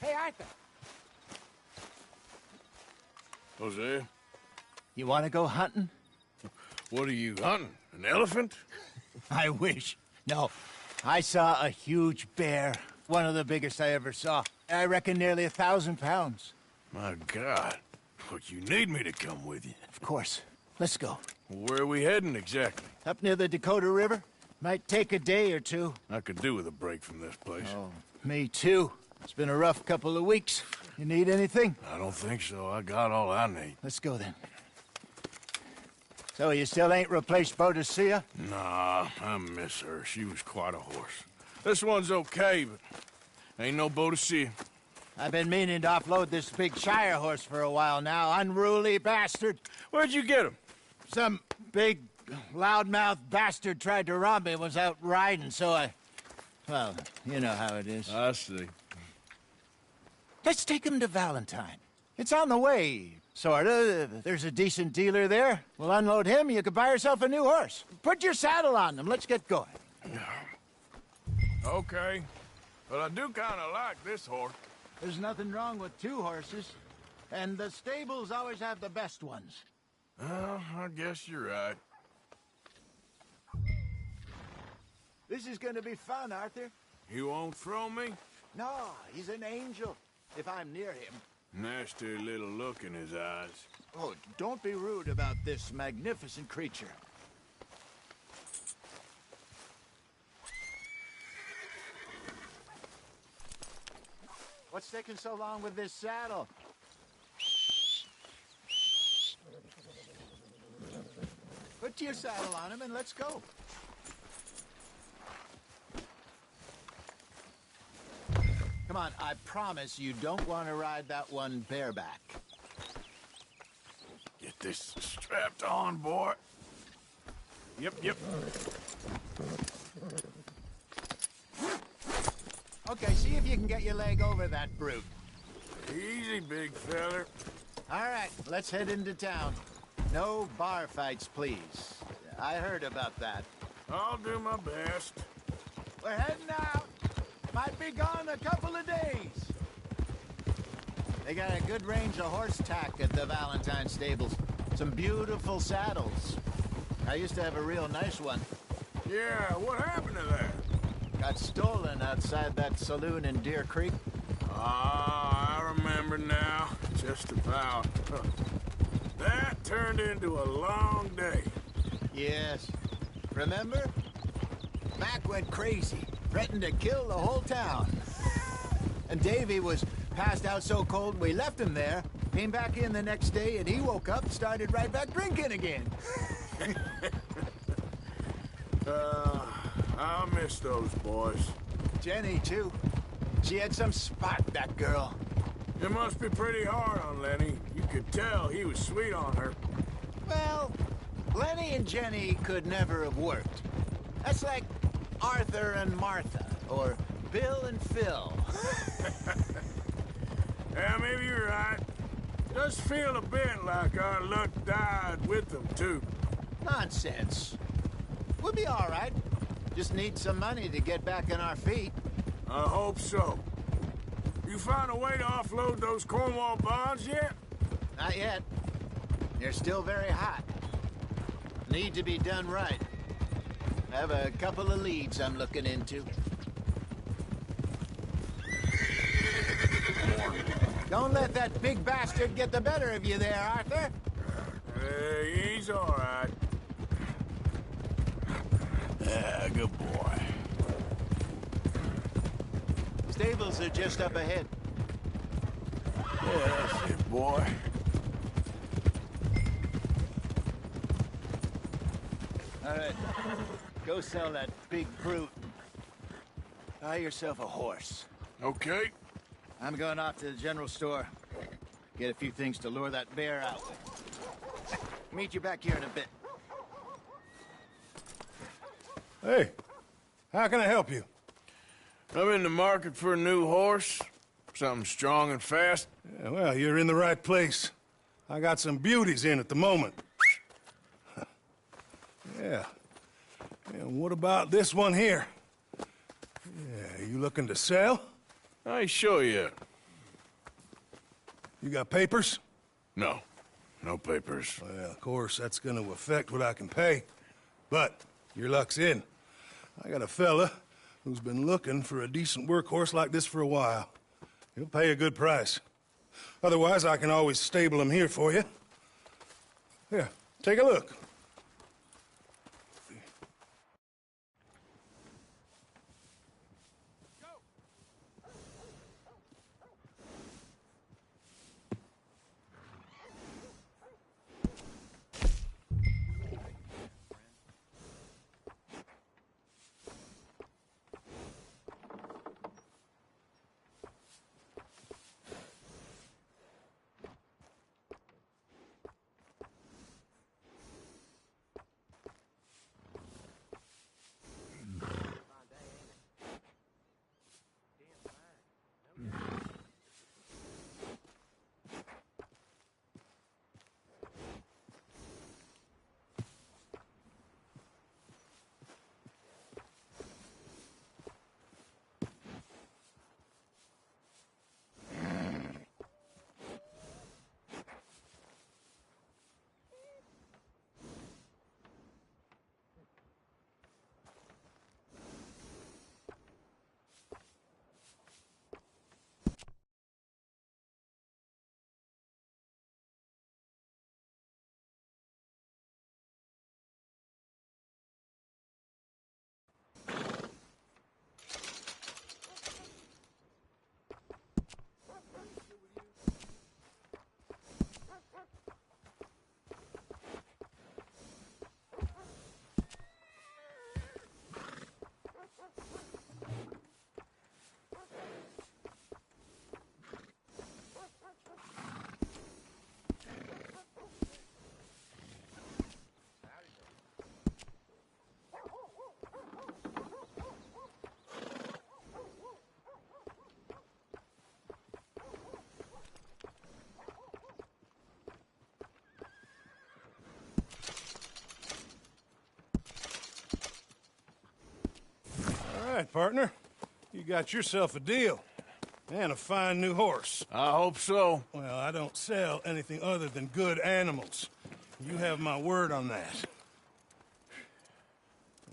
Hey, Arthur. Jose, You want to go hunting? what are you hunting? An elephant? I wish. No. I saw a huge bear. One of the biggest I ever saw. I reckon nearly 1,000 pounds. My God. But you need me to come with you. Of course. Let's go. Where are we heading exactly? Up near the Dakota River. Might take a day or two. I could do with a break from this place. Oh, me too. It's been a rough couple of weeks. You need anything? I don't think so. I got all I need. Let's go then. So you still ain't replaced Boadicea? Nah, I miss her. She was quite a horse. This one's okay, but ain't no Boadicea. I've been meaning to offload this big Shire horse for a while now. Unruly bastard. Where'd you get him? Some big, loudmouth bastard tried to rob me and was out riding, so I... Well, you know how it is. I see. Let's take him to Valentine. It's on the way, sorta. There's a decent dealer there. We'll unload him, you could buy yourself a new horse. Put your saddle on them, let's get going. Okay. But I do kind of like this horse. There's nothing wrong with two horses. And the stables always have the best ones. Well, I guess you're right. This is gonna be fun, Arthur. You won't throw me? No, he's an angel, if I'm near him. Nasty little look in his eyes. Oh, don't be rude about this magnificent creature. What's taking so long with this saddle? Put your saddle on him and let's go. Come on, I promise you don't want to ride that one bareback. Get this strapped on, boy. Yep. Okay, see if you can get your leg over that brute. Easy, big feller. All right, let's head into town. No bar fights, please. I heard about that. I'll do my best. We're heading out. Might be gone a couple of days. They got a good range of horse tack at the Valentine stables. Some beautiful saddles. I used to have a real nice one. Yeah, what happened to that? Got stolen outside that saloon in Deer Creek. Ah, I remember now. just about. That turned into a long day. Yes. Remember? Mac went crazy, threatened to kill the whole town. And Davy was passed out so cold we left him there, came back in the next day, and he woke up and started right back drinking again. I'll miss those boys. Jenny, too. She had some spark, that girl. It must be pretty hard on Lenny. You could tell he was sweet on her. Well, Lenny and Jenny could never have worked. That's like Arthur and Martha, or Bill and Phil. Yeah, maybe you're right. Does feel a bit like our luck died with them, too. Nonsense. We'll be all right. Just need some money to get back on our feet. I hope so. You found a way to offload those Cornwall bonds yet? Not yet. They're still very hot. Need to be done right. I have a couple of leads I'm looking into. Don't let that big bastard get the better of you there, Arthur. He's all right. Yeah, good boy. Stables are just up ahead. Yeah, that's it, boy. All right. Go sell that big brute. Buy yourself a horse. Okay. I'm going off to the general store. Get a few things to lure that bear out. Meet you back here in a bit. Hey, how can I help you? I'm in the market for a new horse. Something strong and fast. Yeah, well, you're in the right place. I got some beauties in at the moment. Yeah. And what about this one here? Yeah, you looking to sell? I ain't sure yet. You got papers? No. No papers. Well, of course, that's gonna affect what I can pay. But your luck's in. I got a fella who's been looking for a decent workhorse like this for a while. He'll pay a good price. Otherwise, I can always stable him here for you. Here, take a look. All right, partner. You got yourself a deal. And a fine new horse. I hope so. Well, I don't sell anything other than good animals. You have my word on that.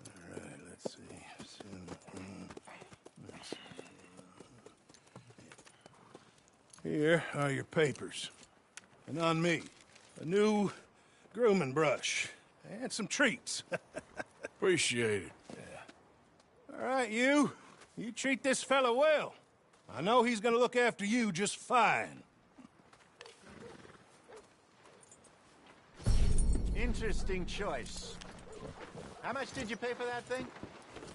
All right, let's see. Here are your papers. And on me, a new grooming brush and some treats. Appreciate it. All right, you. You treat this fella well. I know he's gonna look after you just fine. Interesting choice. How much did you pay for that thing?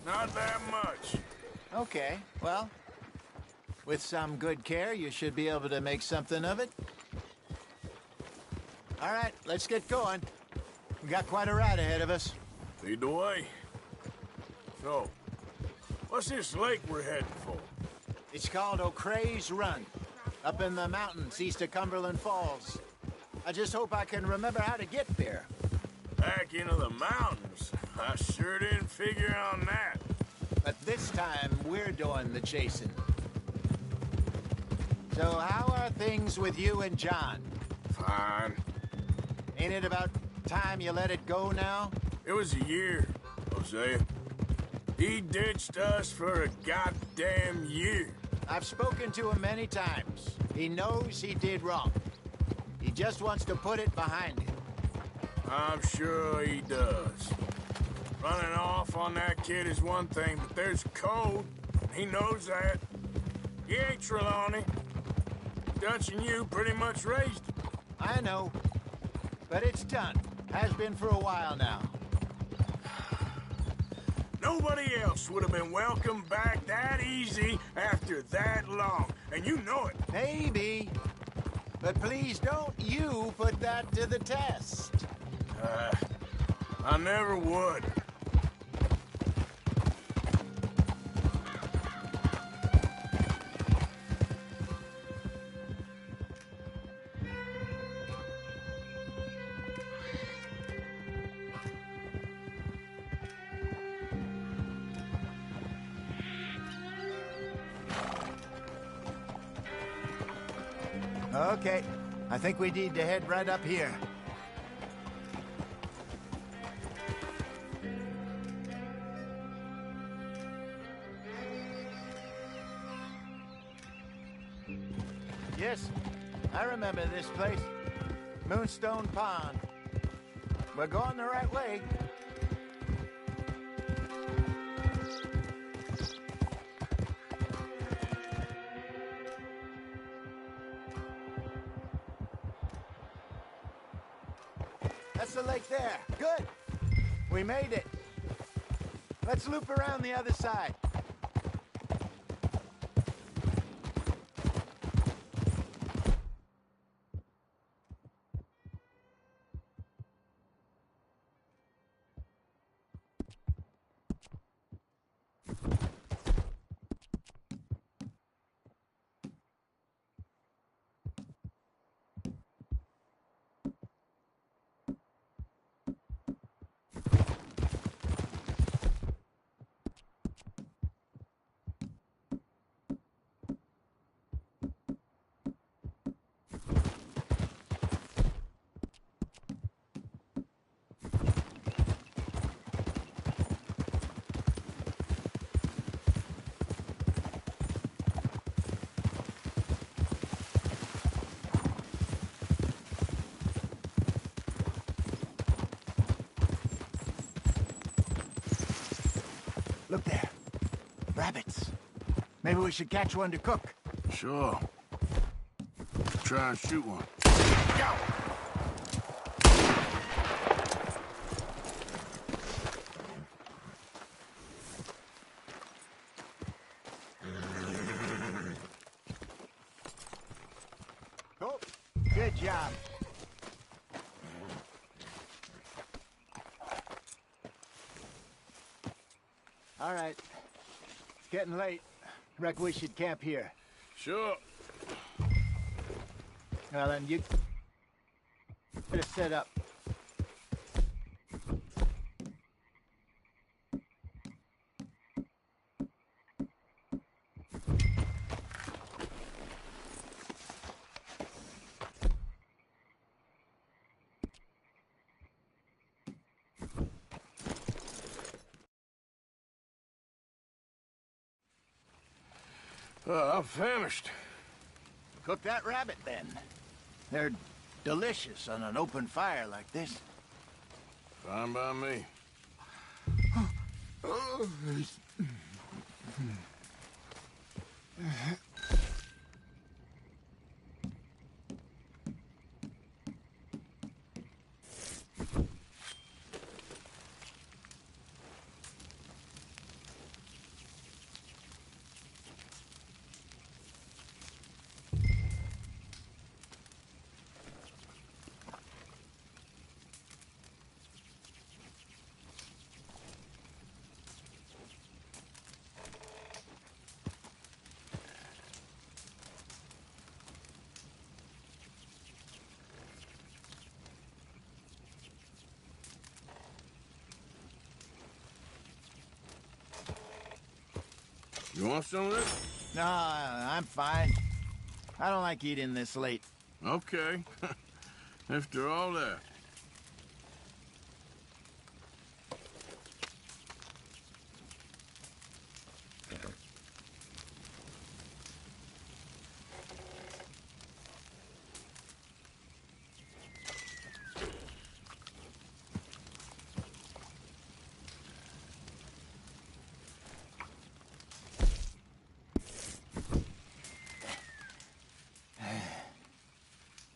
Not that much. Okay, well, with some good care, you should be able to make something of it. All right, let's get going. We got quite a ride ahead of us. Lead the way. So, what's this lake we're heading for? It's called O'Creagh's Run, up in the mountains east of Cumberland Falls. I just hope I can remember how to get there. Back into the mountains? I sure didn't figure on that. But this time, we're doing the chasing. So how are things with you and John? Fine. Ain't it about time you let it go now? It was a year, Hosea. He ditched us for a goddamn year. I've spoken to him many times. He knows he did wrong. He just wants to put it behind him. I'm sure he does. Running off on that kid is one thing, but there's code. He knows that. He ain't Trelawney. Dutch and you pretty much raised him. I know. But it's done. Has been for a while now. Nobody else would have been welcomed back that easy after that long. And you know it. Maybe. But please don't you put that to the test. I never would. Okay, I think we need to head right up here. Yes, I remember this place. Moonstone Pond. We're going the right way. That's the lake there. Good. We made it. Let's loop around the other side. Look there. Rabbits. Maybe we should catch one to cook. Sure. Try and shoot one. Go! Oh, good job. All right. It's getting late. Reckon we should camp here. Sure. Well, then you better set up. I'm famished. Cook that rabbit, then. They're delicious on an open fire like this. Fine by me. You want some of this? No, I'm fine. I don't like eating this late. Okay. After all that.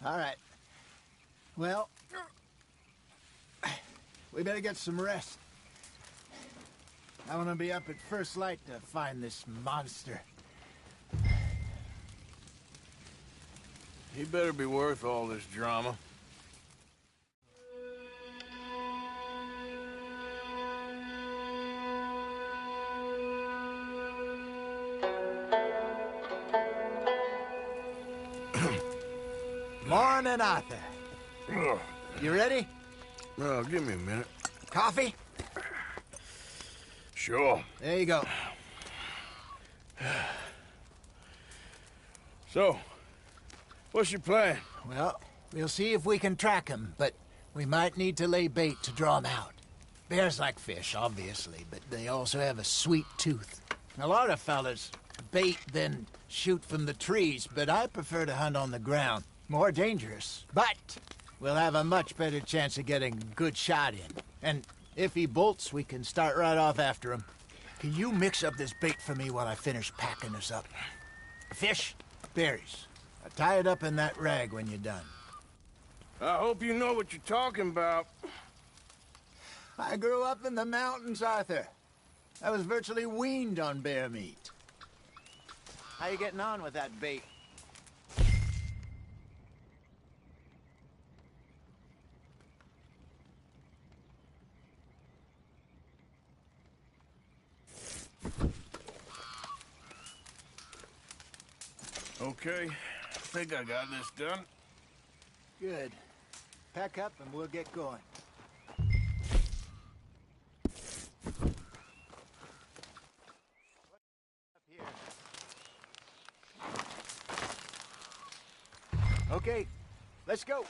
All right. Well, we better get some rest. I want to be up at first light to find this monster. He better be worth all this drama. Morning, Arthur. You ready? Well, give me a minute. Coffee? Sure. There you go. So, what's your plan? Well, we'll see if we can track him, but we might need to lay bait to draw him out. Bears like fish, obviously, but they also have a sweet tooth. A lot of fellas bait, then shoot from the trees, but I prefer to hunt on the ground. More dangerous, but we'll have a much better chance of getting a good shot in. And if he bolts, we can start right off after him. Can you mix up this bait for me while I finish packing this up? Fish, berries. Tie it up in that rag when you're done. I hope you know what you're talking about. I grew up in the mountains, Arthur. I was virtually weaned on bear meat. How you getting on with that bait? Okay, I think I got this done. Good. Pack up and we'll get going. Okay, let's go.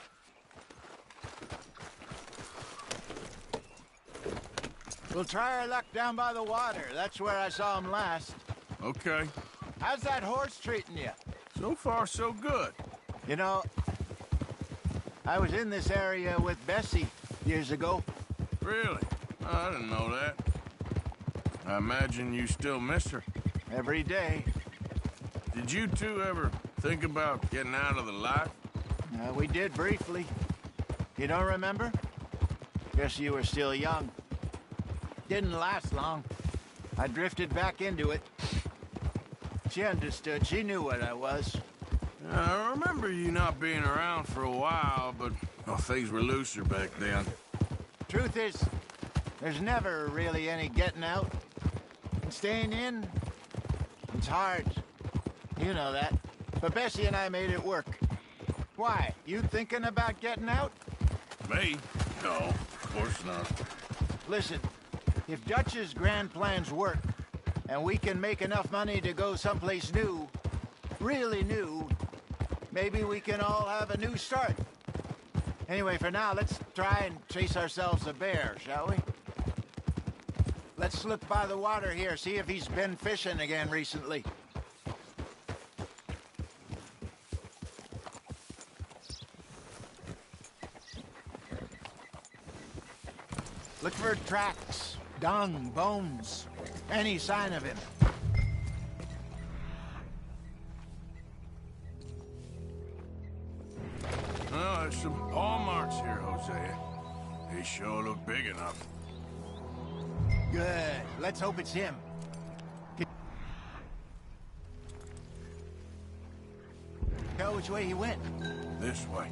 We'll try our luck down by the water. That's where I saw him last. Okay. How's that horse treating you? So far, so good. You know, I was in this area with Bessie years ago. Really? I didn't know that. I imagine you still miss her. Every day. Did you two ever think about getting out of the life? We did briefly. You don't remember? Guess you were still young. Didn't last long. I drifted back into it. She understood. She knew what I was. I remember you not being around for a while, but well, things were looser back then. Truth is, there's never really any getting out. And staying in, it's hard. You know that. But Bessie and I made it work. Why? You thinking about getting out? Me? No, of course not. Listen, if Dutch's grand plans work, and we can make enough money to go someplace new, really new, maybe we can all have a new start. Anyway, for now, let's try and chase ourselves a bear, shall we? Let's look by the water here, see if he's been fishing again recently. Look for tracks, dung, bones, any sign of him. Oh, there's some paw marks here, Hosea. They sure look big enough. Good. Let's hope it's him. Tell which way he went. This way.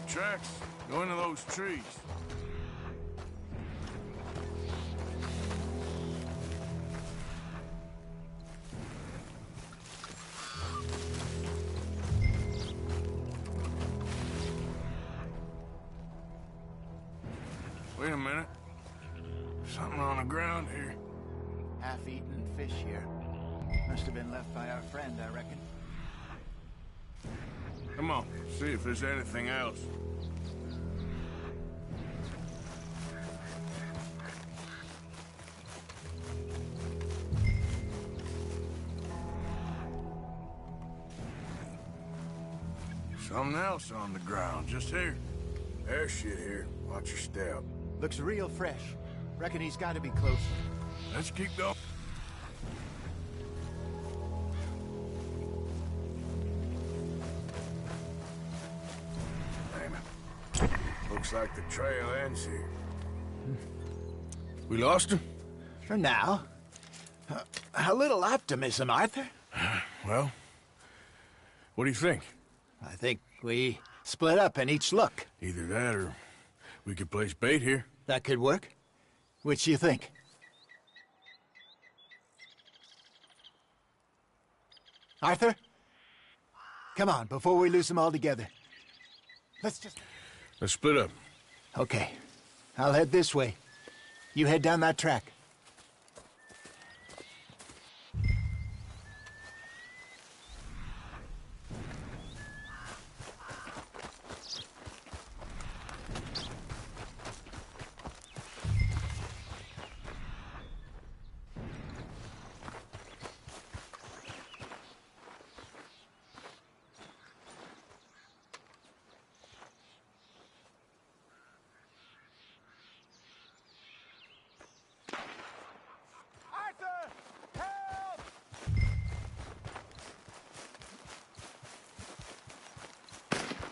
Tracks go into those trees. Wait a minute. Something on the ground here. Half-eaten fish here. Must have been left by our friend, I reckon. Come on, see if there's anything else. Something else on the ground, just here. There's shit here. Watch your step. Looks real fresh. Reckon he's got to be close. Let's keep going. Damn it. Looks like the trail ends here. We lost him? For now. A little optimism, Arthur. Well, what do you think? I think we split up and each look. Either that or we could place bait here. That could work. Which do you think? Arthur? Come on, before we lose them all together. Let's split up. Okay. I'll head this way. You head down that track.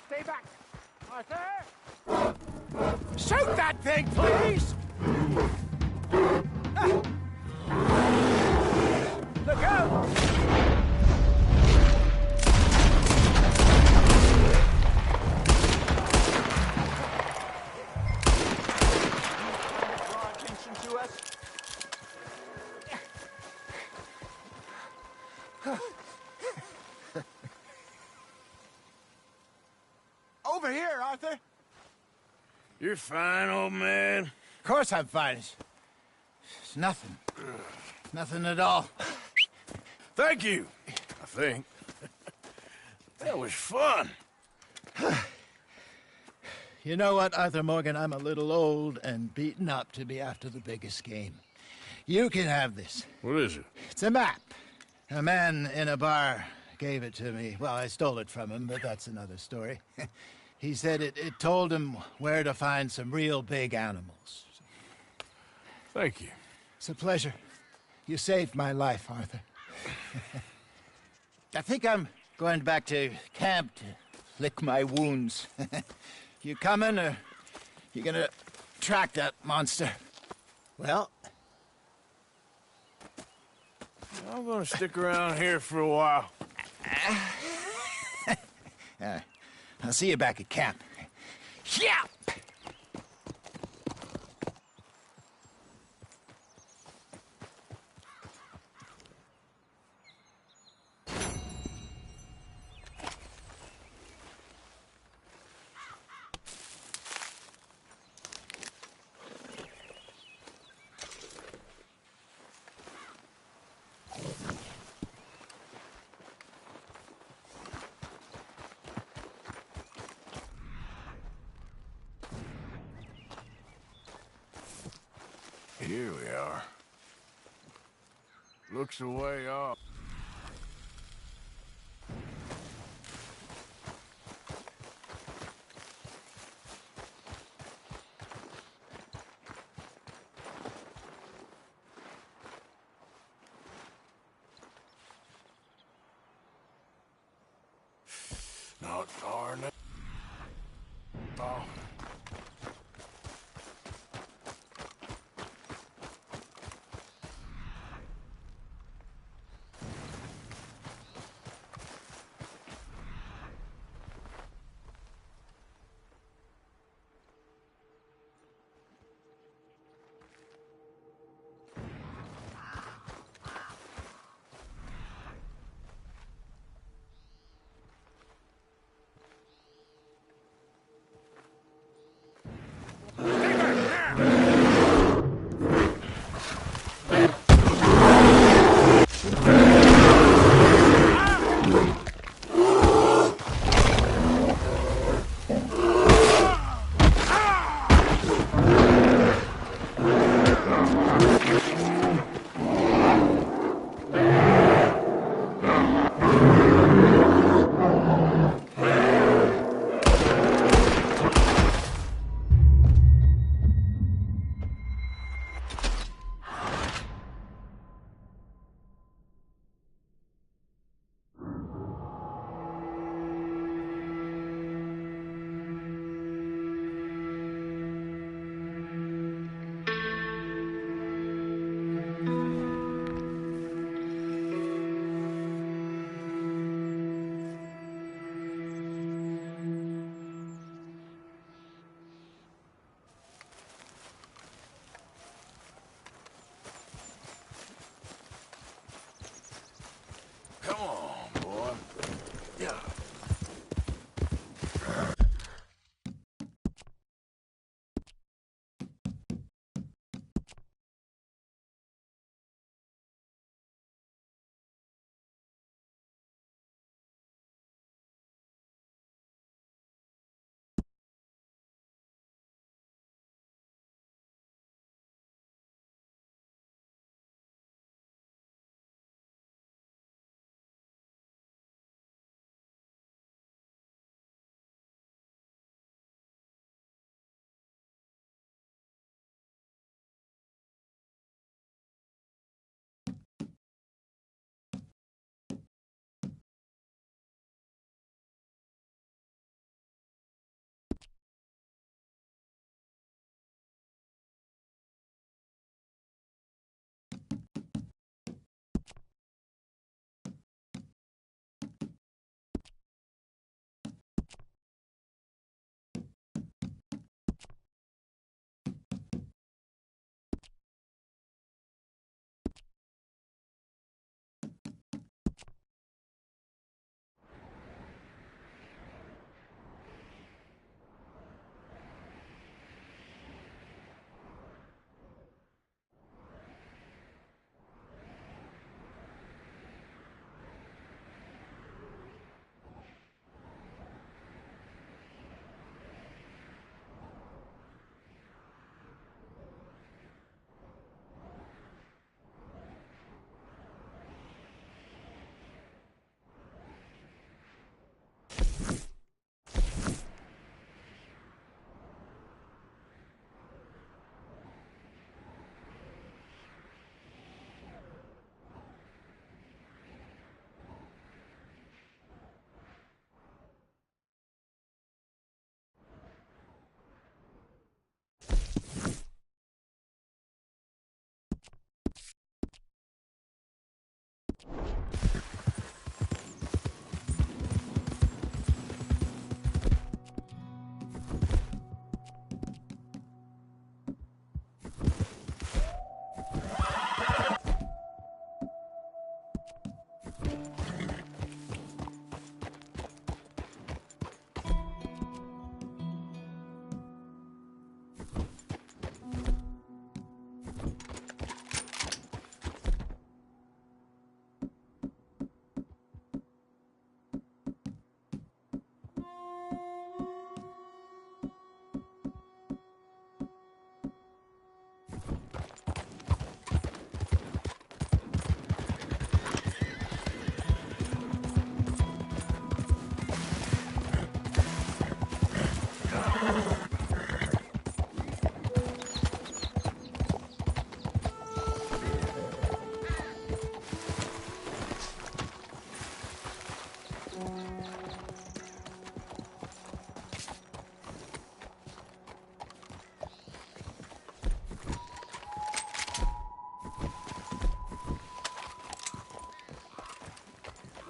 Stay back! Arthur! Shoot that thing, please! Look out! Draw attention to us. Over here, Arthur. You're fine, old man. Of course I'm fine. It's nothing. Nothing at all. Thank you, I think. That was fun. You know what, Arthur Morgan? I'm a little old and beaten up to be after the biggest game. You can have this. What is it? It's a map. A man in a bar gave it to me. Well, I stole it from him, but that's another story. He said it told him where to find some real big animals. Thank you. It's a pleasure. You saved my life, Arthur. I think I'm going back to camp to lick my wounds. You coming, or you gonna track that monster? Well, I'm gonna stick around here for a while. I'll see you back at camp. Yeah! Here we are. Looks a way off. Not far enough. Oh.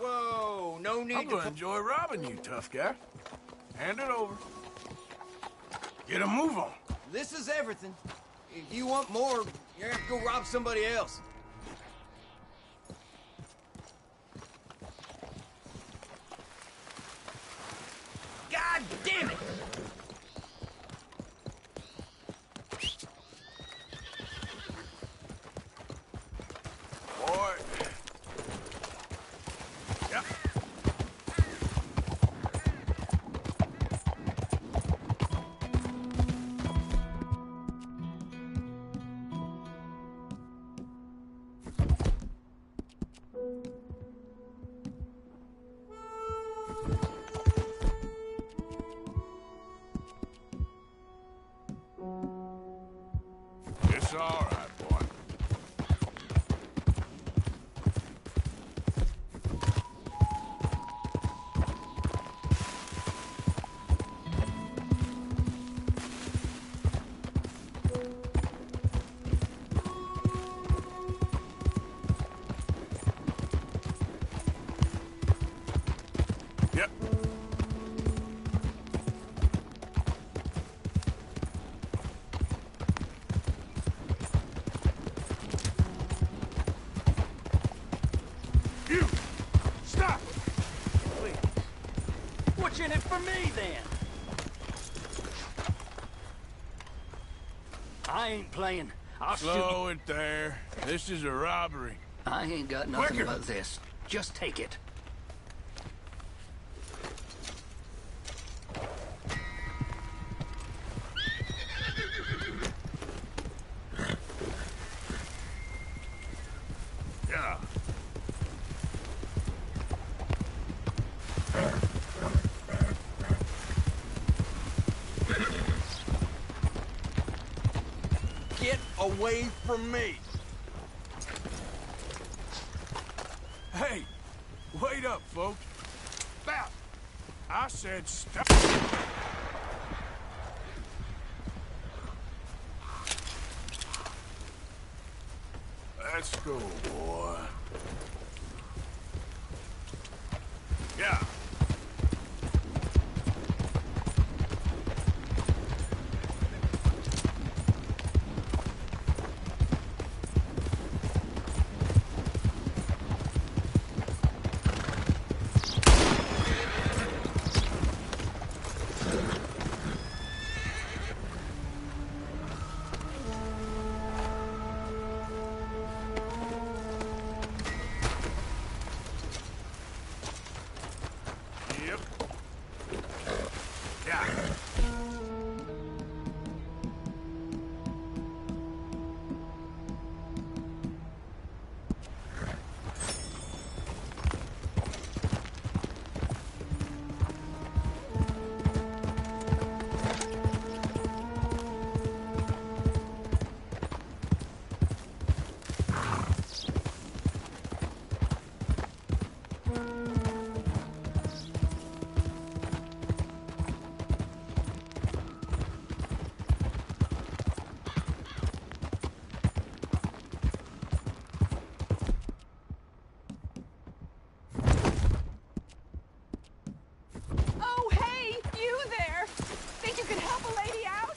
Whoa, no need I'm gonna enjoy robbing you, tough guy. Hand it over. Get a move on. This is everything. If you want more, you're gonna have to go rob somebody else. God damn it! Boy. Yep. It's all right, boy. Yep. You! Stop! Please. What's in it for me, then? I ain't playing. I'll Slow it there. This is a robbery. I ain't got nothing Quicker. but this. Just take it. Yeah. Get away from me! Hey, wait up, folks. Stop! I said stop. Let's go, boy. Yeah. Yep. Yeah. Oh, hey, you there! Think you can help a lady out?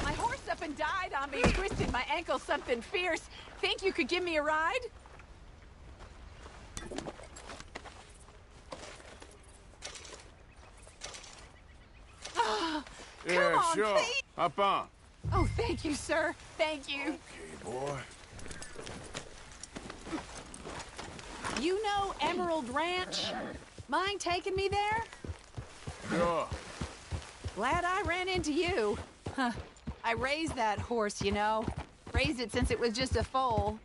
My horse up and died on me, twisted my ankle something fierce. Think you could give me a ride? Yeah, Come on, sure. please. Hop on. Oh, thank you, sir. Thank you. Okay, boy. You know Emerald Ranch? Mind taking me there? Sure. Glad I ran into you. Huh. I raised that horse, you know. Raised it since it was just a foal.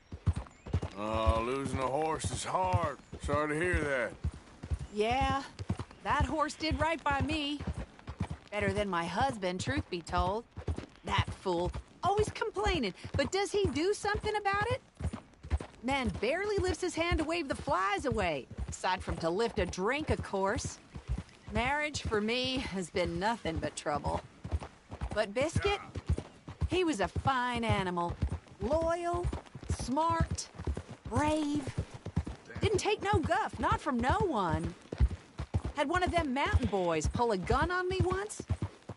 Oh, losing a horse is hard. Sorry to hear that. Yeah, that horse did right by me. Better than my husband, truth be told. That fool, always complaining, but does he do something about it? Man barely lifts his hand to wave the flies away, aside from to lift a drink, of course. Marriage, for me, has been nothing but trouble. But Biscuit, he was a fine animal. Loyal, smart, brave. Didn't take no guff, not from no one. Had one of them mountain boys pull a gun on me once.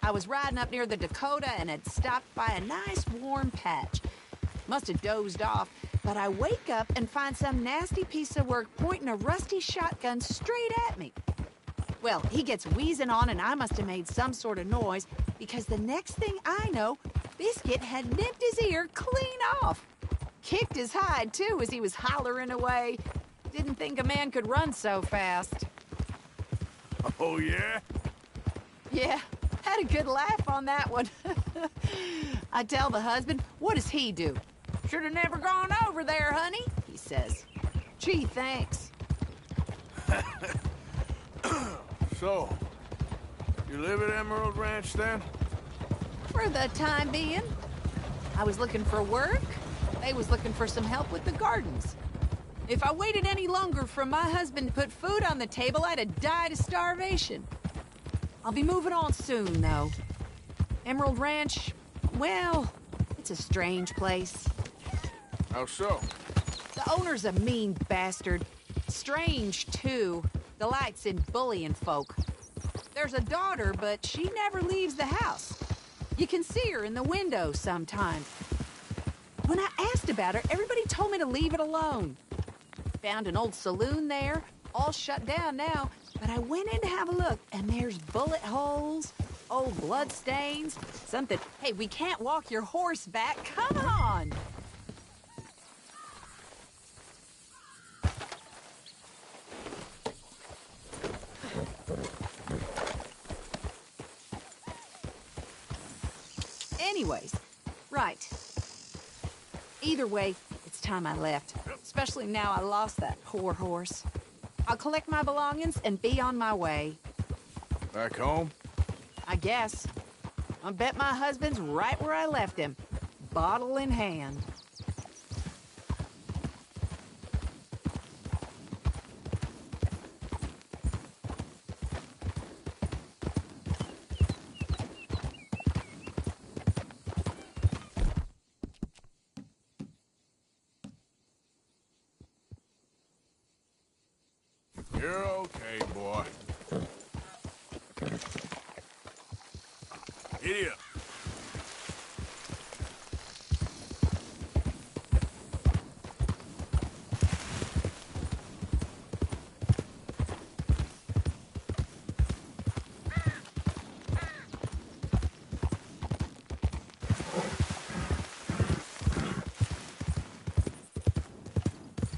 I was riding up near the Dakota and had stopped by a nice warm patch. Must have dozed off, but I wake up and find some nasty piece of work pointing a rusty shotgun straight at me. Well, he gets wheezing on and I must have made some sort of noise because the next thing I know, Biscuit had nipped his ear clean off. Kicked his hide, too, as he was hollering away. Didn't think a man could run so fast. Oh, yeah? Yeah, had a good laugh on that one. I tell the husband, what does he do? Should have never gone over there, honey, he says. Gee, thanks. So, you live at Emerald Ranch, then? For the time being. I was looking for work. They was looking for some help with the gardens. If I waited any longer for my husband to put food on the table, I'd have died of starvation. I'll be moving on soon, though. Emerald Ranch, well, it's a strange place. How so? The owner's a mean bastard. Strange, too. Delights in bullying folk. There's a daughter, but she never leaves the house. You can see her in the window sometimes. When I asked about her, everybody told me to leave it alone. Found an old saloon there, all shut down now, but I went in to have a look, and there's bullet holes, old blood stains, something. Hey, we can't walk your horse back. Come on! Anyways, right. Either way, it's time I left. Especially now I lost that poor horse. I'll collect my belongings and be on my way. Back home? I guess. I bet my husband's right where I left him. Bottle in hand. You're okay, boy. Giddy up.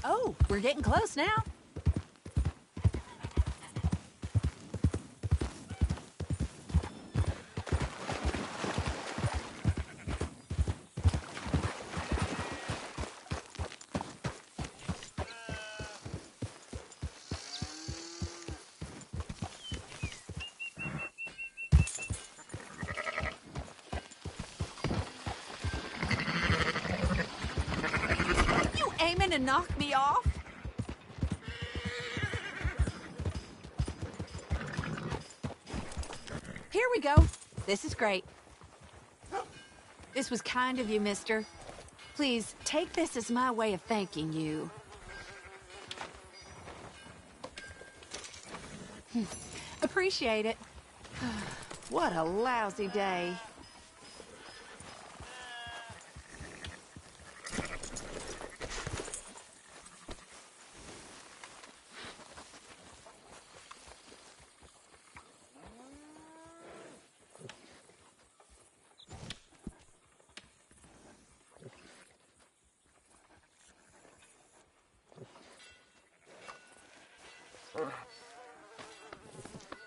Oh, we're getting close now. Aiming to knock me off? Here we go. This is great. This was kind of you, mister. Please, take this as my way of thanking you. Appreciate it. What a lousy day.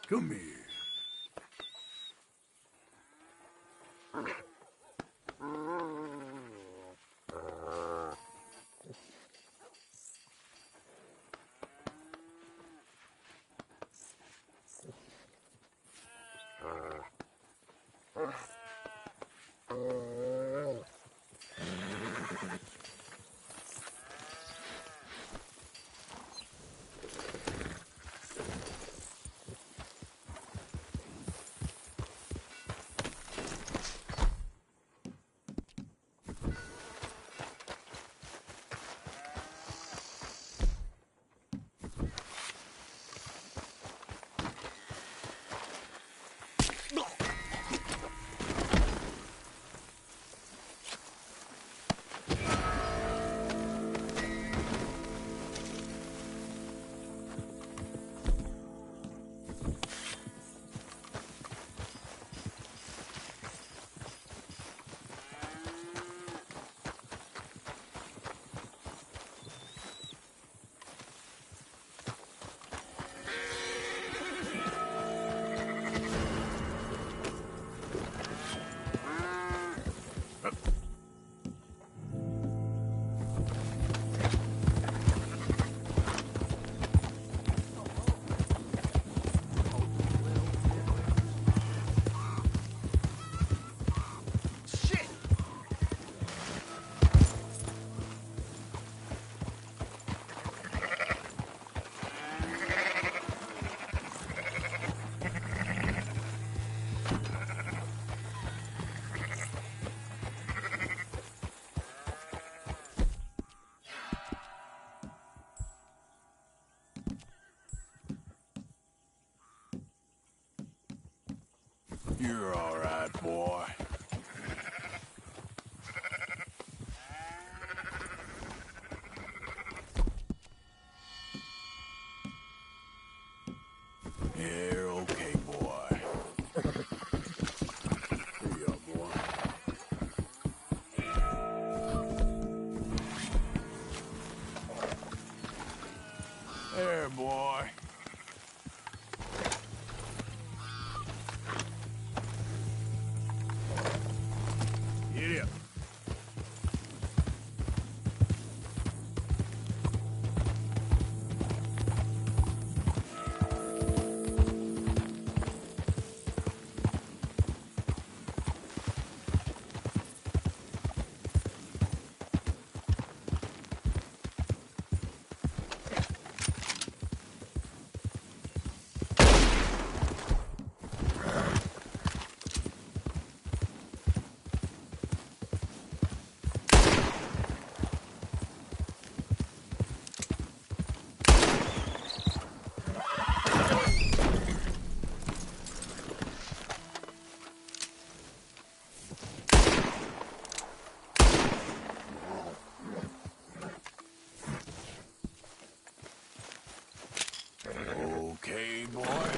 Come here. You're all right, boy. You're okay, boy. Here you go, boy. There, boy. Get up. Okay, boy.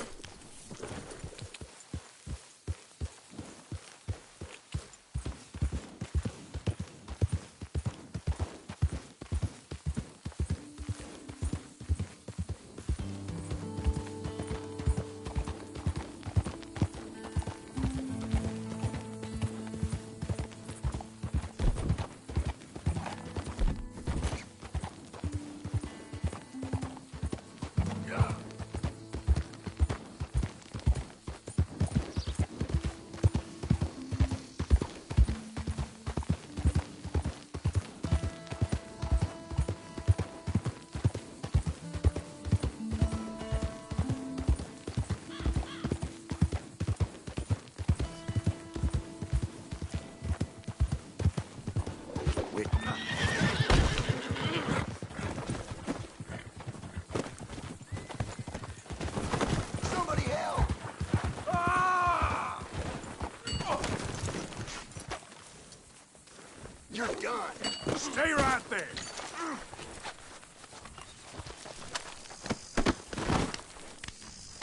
Somebody help! You're done. Stay right there.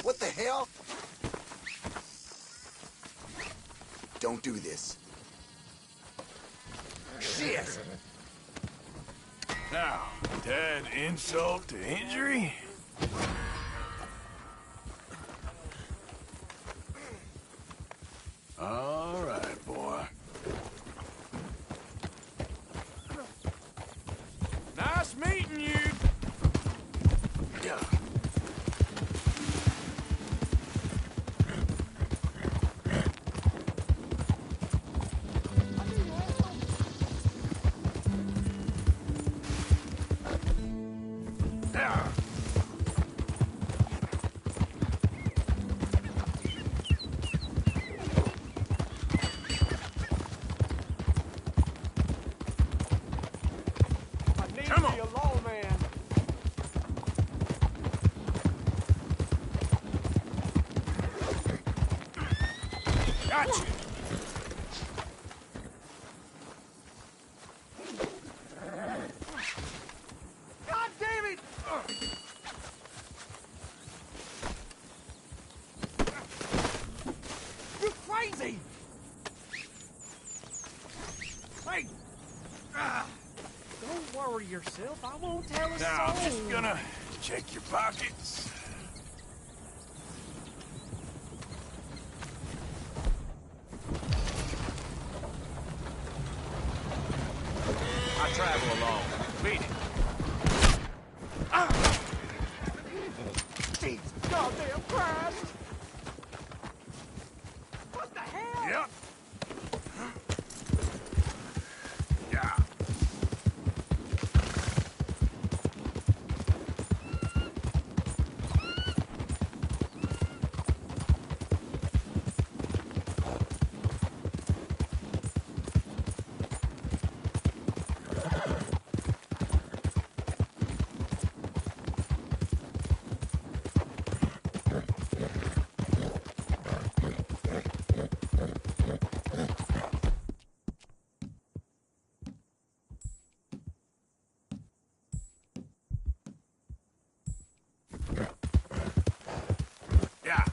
What the hell? Don't do this. Shit! Now, to add insult to injury? All right, boy. Nice meeting you. Yeah. Come on. Gotcha. God damn it! You crazy! Hey! Don't worry yourself. I won't tell a Now, I'm soul. just gonna check your pockets. I travel alone. Beat it. Jesus goddamn Christ! What the hell? Yep. Yeah. Yeah.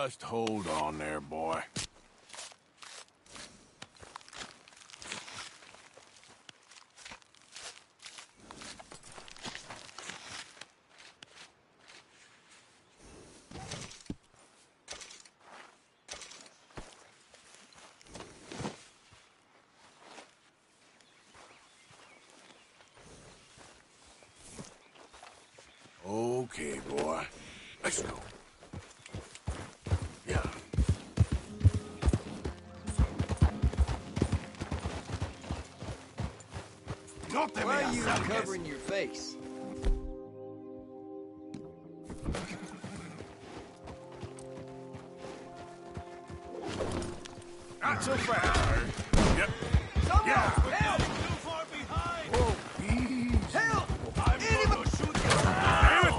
Just hold on there, boy. Okay, boy. Let's go. Yeah. Why are you covering your face? Not so fast. Yep. Someone! Yeah. Help! Too far behind. Whoa, easy. Help! I'm gonna shoot you. Damn it.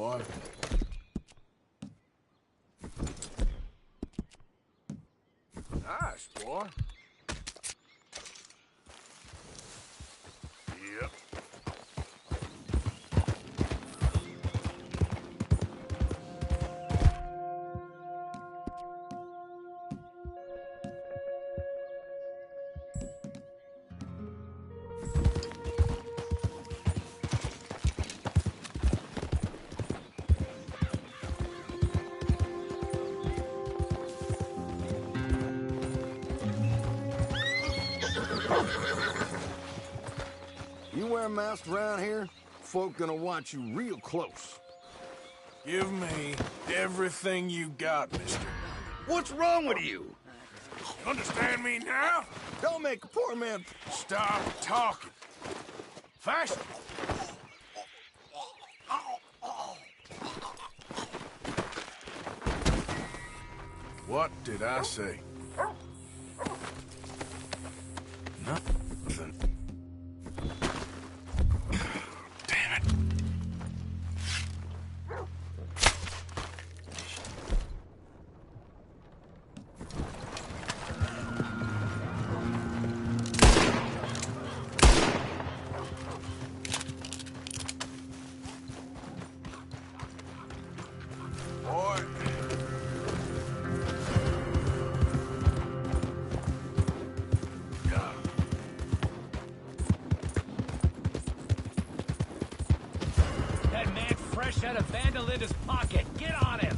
boy. Nice, boy. Yep. You wear a mask around here, folk gonna watch you real close. Give me everything you got, mister. What's wrong with you? Understand me now? Don't make a poor man... Stop talking. Faster. What did I say? Nothing. Damn it. Boy. That man fresh out of Vandelinda's pocket. Get on him!